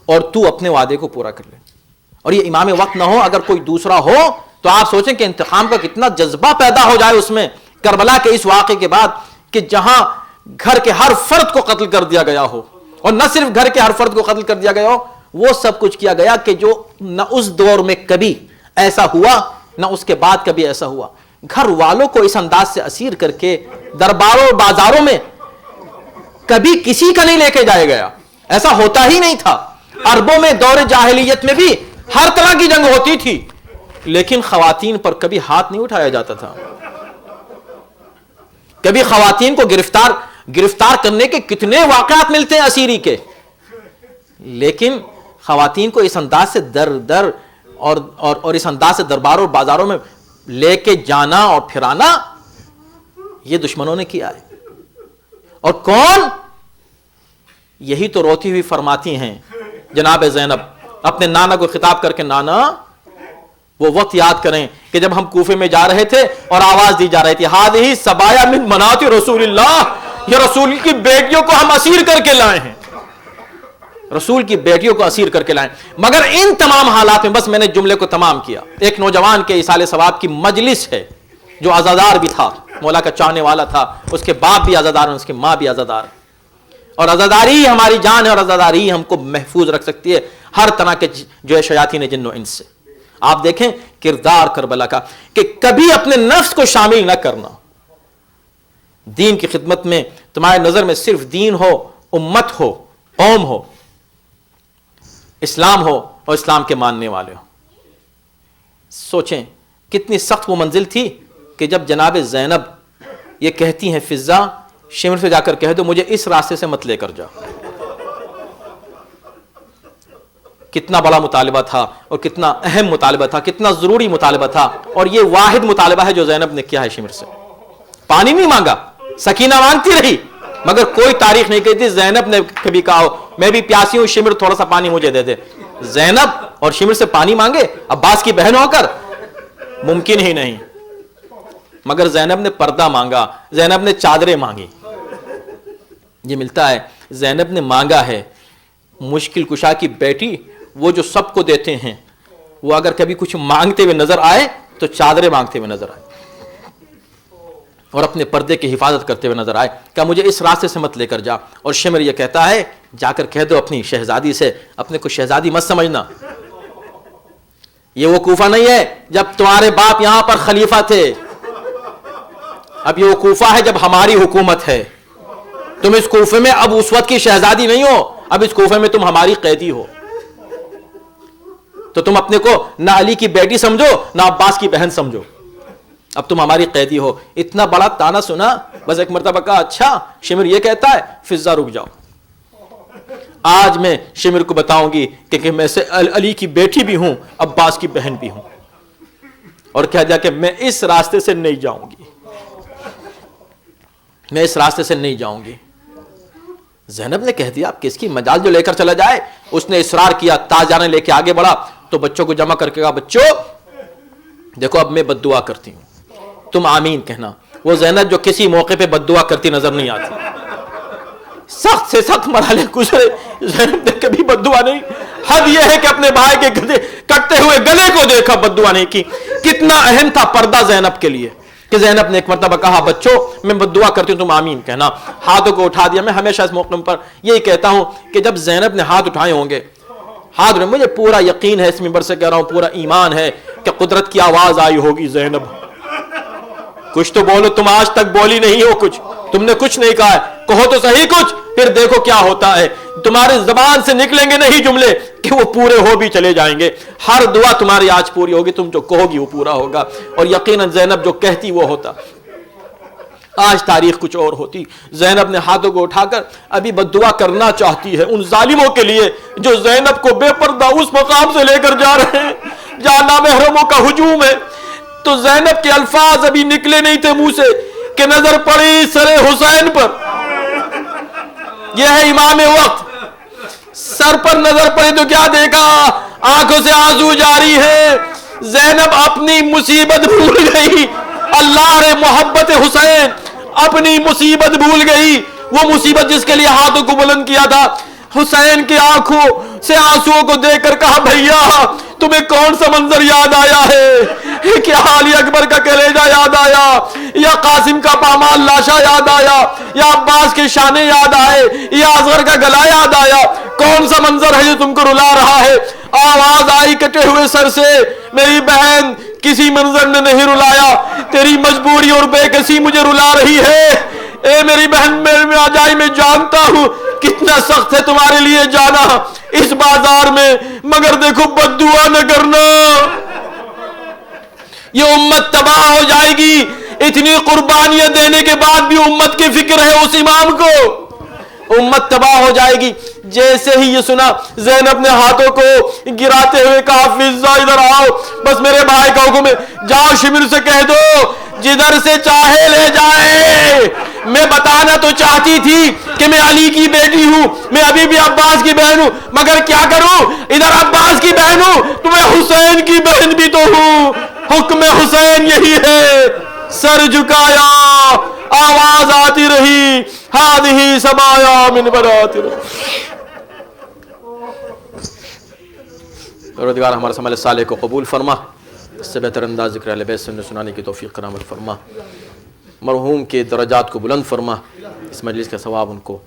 اور تو اپنے وعدے کو پورا کر لے. اور یہ امام وقت نہ ہو، اگر کوئی دوسرا ہو تو آپ سوچیں کہ انتقام کا کتنا جذبہ پیدا ہو جائے اس میں. کربلا کے اس واقعے کے بعد کہ جہاں گھر کے ہر فرد کو قتل کر دیا گیا ہو، اور نہ صرف گھر کے ہر فرد کو قتل کر دیا گیا ہو، وہ سب کچھ کیا گیا کہ جو نہ اس دور میں کبھی ایسا ہوا نہ اس کے بعد کبھی ایسا ہوا. گھر والوں کو اس انداز سے اسیر کر کے درباروں اور بازاروں میں کبھی کسی کا نہیں لے کے جایا گیا. ایسا ہوتا ہی نہیں تھا. عربوں میں دور جاہلیت میں بھی ہر طرح کی جنگ ہوتی تھی، لیکن خواتین پر کبھی ہاتھ نہیں اٹھایا جاتا تھا. کبھی خواتین کو گرفتار کرنے کے کتنے واقعات ملتے ہیں اسیری کے، لیکن خواتین کو اس انداز سے در اور اس انداز سے درباروں اور بازاروں میں لے کے جانا اور پھرانا، یہ دشمنوں نے کیا ہے. اور کون؟ یہی تو روتی ہوئی فرماتی ہیں جناب زینب اپنے نانا کو خطاب کر کے، نانا وہ وقت یاد کریں کہ جب ہم کوفے میں جا رہے تھے اور آواز دی جا رہی تھی، ہذہ سبایا من بنات رسول اللہ، یہ رسول کی بیٹیوں کو ہم اسیر کر کے لائے ہیں، رسول کی بیٹیوں کو اسیر کر کے لائیں. مگر ان تمام حالات میں، بس میں نے جملے کو تمام کیا، ایک نوجوان کے ایصال ثواب کی مجلس ہے جو عزادار بھی تھا، مولا کا چاہنے والا تھا، اس کے باپ بھی عزادار ہیں، اس کی ماں بھی عزادار ہے. اور عزاداری ہی ہماری جان ہے، اور عزاداری ہی ہم کو محفوظ رکھ سکتی ہے ہر طرح کے جو ہے شیاطین جن و انس سے. آپ دیکھیں کردار کربلا کا کہ کبھی اپنے نفس کو شامل نہ کرنا. دین کی خدمت میں تمہاری نظر میں صرف دین ہو، امت ہو، قوم ہو، اسلام ہو اور اسلام کے ماننے والے ہو. سوچیں کتنی سخت وہ منزل تھی کہ جب جناب زینب یہ کہتی ہیں، فضہ شمر سے جا کر کہہ دو مجھے اس راستے سے مت لے کر جا. کتنا بڑا مطالبہ تھا اور کتنا اہم مطالبہ تھا، کتنا ضروری مطالبہ تھا. اور یہ واحد مطالبہ ہے جو زینب نے کیا ہے شمر سے. پانی نہیں مانگا، سکینہ مانگتی رہی، مگر کوئی تاریخ نہیں کہتی زینب نے کبھی کہا ہو میں بھی پیاسی ہوں شمر تھوڑا سا پانی مجھے دے دے. زینب اور شمر سے پانی مانگے عباس کی بہن ہو کر؟ ممکن ہی نہیں. مگر زینب نے پردہ مانگا، زینب نے چادریں مانگی. یہ ملتا ہے زینب نے مانگا ہے. مشکل کشا کی بیٹی وہ جو سب کو دیتے ہیں، وہ اگر کبھی کچھ مانگتے ہوئے نظر آئے تو چادریں مانگتے ہوئے نظر آئے اور اپنے پردے کی حفاظت کرتے ہوئے نظر آئے کہ مجھے اس راستے سے مت لے کر جا. اور شمر یہ کہتا ہے جا کر کہہ دو اپنی شہزادی سے، اپنے کو شہزادی مت سمجھنا. یہ وہ کوفہ نہیں ہے جب تمہارے باپ یہاں پر خلیفہ تھے، اب یہ وہ کوفہ ہے جب ہماری حکومت ہے. تم اس کوفے میں اب اس وقت کی شہزادی نہیں ہو، اب اس کوفے میں تم ہماری قیدی ہو. تو تم اپنے کو نہ علی کی بیٹی سمجھو نہ عباس کی بہن سمجھو، اب تم ہماری قیدی ہو. اتنا بڑا تانا سنا، بس ایک مرتبہ کہا اچھا. شمر یہ کہتا ہے فضہ رک جاؤ، آج میں شمر کو بتاؤں گی کہ میں سے علی کی بیٹی بھی ہوں، عباس کی بہن بھی ہوں. اور کہہ دیا کہ میں اس راستے سے نہیں جاؤں گی، میں اس راستے سے نہیں جاؤں گی. زینب نے کہہ دیا آپ کس کی مجال جو لے کر چلا جائے. اس نے اصرار کیا، تاجانے لے کے آگے بڑھا تو بچوں کو جمع کر کے کہا بچوں دیکھو اب میں بد دعا کرتی ہوں، تم آمین کہنا. وہ زینب جو کسی موقع پہ بد دعا کرتی نظر نہیں آتی. سخت سے سخت مرحلے گزرے، زینب نے کبھی بد دعا نہیں. حد یہ ہے کہ اپنے بھائی کے کٹتے ہوئے گلے کو دیکھا، بد دعا نہیں کی. کتنا اہم تھا پردہ زینب کے لیے کہ زینب نے ایک مرتبہ کہا بچوں میں بد دعا کرتی ہوں تم آمین کہنا. ہاتھوں کو اٹھا دیا. میں ہمیشہ اس موقع پر یہی کہتا ہوں کہ جب زینب نے ہاتھ اٹھائے ہوں گے، ہاتھ مجھے پورا یقین ہے، اس منبر سے کہہ رہا ہوں، پورا ایمان ہے کہ قدرت کی آواز آئی ہوگی زینب کچھ تو بولو. تم آج تک بولی نہیں ہو کچھ، تم نے کچھ نہیں کہا ہے، کہو تو صحیح کچھ، پھر دیکھو کیا ہوتا ہے. تمہارے زبان سے نکلیں گے نہیں جملے کہ وہ پورے ہو بھی چلے جائیں گے. ہر دعا تمہاری آج پوری ہوگی، تم جو کہو گی وہ پورا ہوگا. اور یقیناً زینب جو کہتی وہ ہوتا. آج تاریخ کچھ اور ہوتی. زینب نے ہاتھوں کو اٹھا کر ابھی بد دعا کرنا چاہتی ہے ان ظالموں کے لیے جو زینب کو بے پردہ اس مقام سے لے کر جا رہے ہیں جہاں نامحرموں کا ہجوم ہے، تو زینب کے الفاظ ابھی نکلے نہیں تھے منہ سے کہ نظر پڑی سر حسین پر. یہ ہے امام وقت. سر پر نظر پڑی تو کیا دیکھا؟ آنکھوں سے آنسو جاری ہے. زینب اپنی مصیبت بھول گئی. اللہ رے محبت حسین، اپنی مصیبت بھول گئی. وہ مصیبت جس کے لیے ہاتھوں کو بلند کیا تھا. حسین کی آنکھوں سے آنسوؤں کو دیکھ کر کہا بھیا تمہیں کون سا منظر یاد آیا ہے؟ کیا علی اکبر کا کلیجہ یاد آیا، یا قاسم کا پامال لاشا یاد آیا، یا عباس کے شانے یاد آئے، یا اصغر کا گلا یاد آیا؟ کون سا منظر ہے جو تم کو رلا رہا ہے؟ آواز آئی کٹے ہوئے سر سے، میری بہن کسی منظر نے نہیں رلایا، تیری مجبوری اور بے کسی مجھے رلا رہی ہے. اے میری بہن، میں آجائی میں جانتا ہوں کتنا سخت ہے تمہارے لیے جانا اس بازار میں، مگر دیکھو بد دعا نہ کرنا، یہ امت تباہ ہو جائے گی. اتنی قربانیاں دینے کے بعد بھی امت کی فکر ہے اس امام کو، امت تباہ ہو جائے گی. جیسے ہی یہ سنا زینب نے ہاتھوں کو گراتے ہوئے کہا فضہ ادھر آؤ، بس میرے بھائی کا حکم ہے، جاؤ شمر سے کہہ دو جدھر سے چاہے لے جائے. میں بتانا تو چاہتی تھی کہ میں علی کی بیٹی ہوں، میں ابھی بھی عباس کی بہن ہوں، مگر کیا کروں، ادھر عباس کی بہن ہوں تو میں حسین کی بہن بھی تو ہوں. حکم حسین یہی ہے. سر جھکایا، آواز آتی رہی ہادہی سمایا من برات. پروردگار ہمارے عمل صالح کو قبول فرما، اس سے بہتر انداز ذکر اہل بیت سنت سنانے کی توفیق کرامت فرما، مرحوم کے درجات کو بلند فرما، اس مجلس کا ثواب ان کو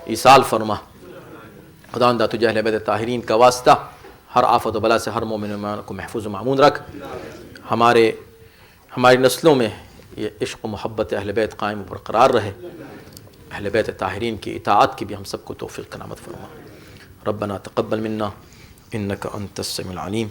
ایصال فرما. خداوندہ تجھے اہل بیت طاہرین کا واسطہ ہر آفت و بلا سے ہر مومن مومنہ کو محفوظ و معمون رکھ. ہماری نسلوں میں یہ عشق و محبت اہل بیت قائم و برقرار رہے. اہل بیت طاہرین کی اطاعت کی بھی ہم سب کو توفیق کرامت فرما. ربنا تقبل منا انک انت السمیع العلیم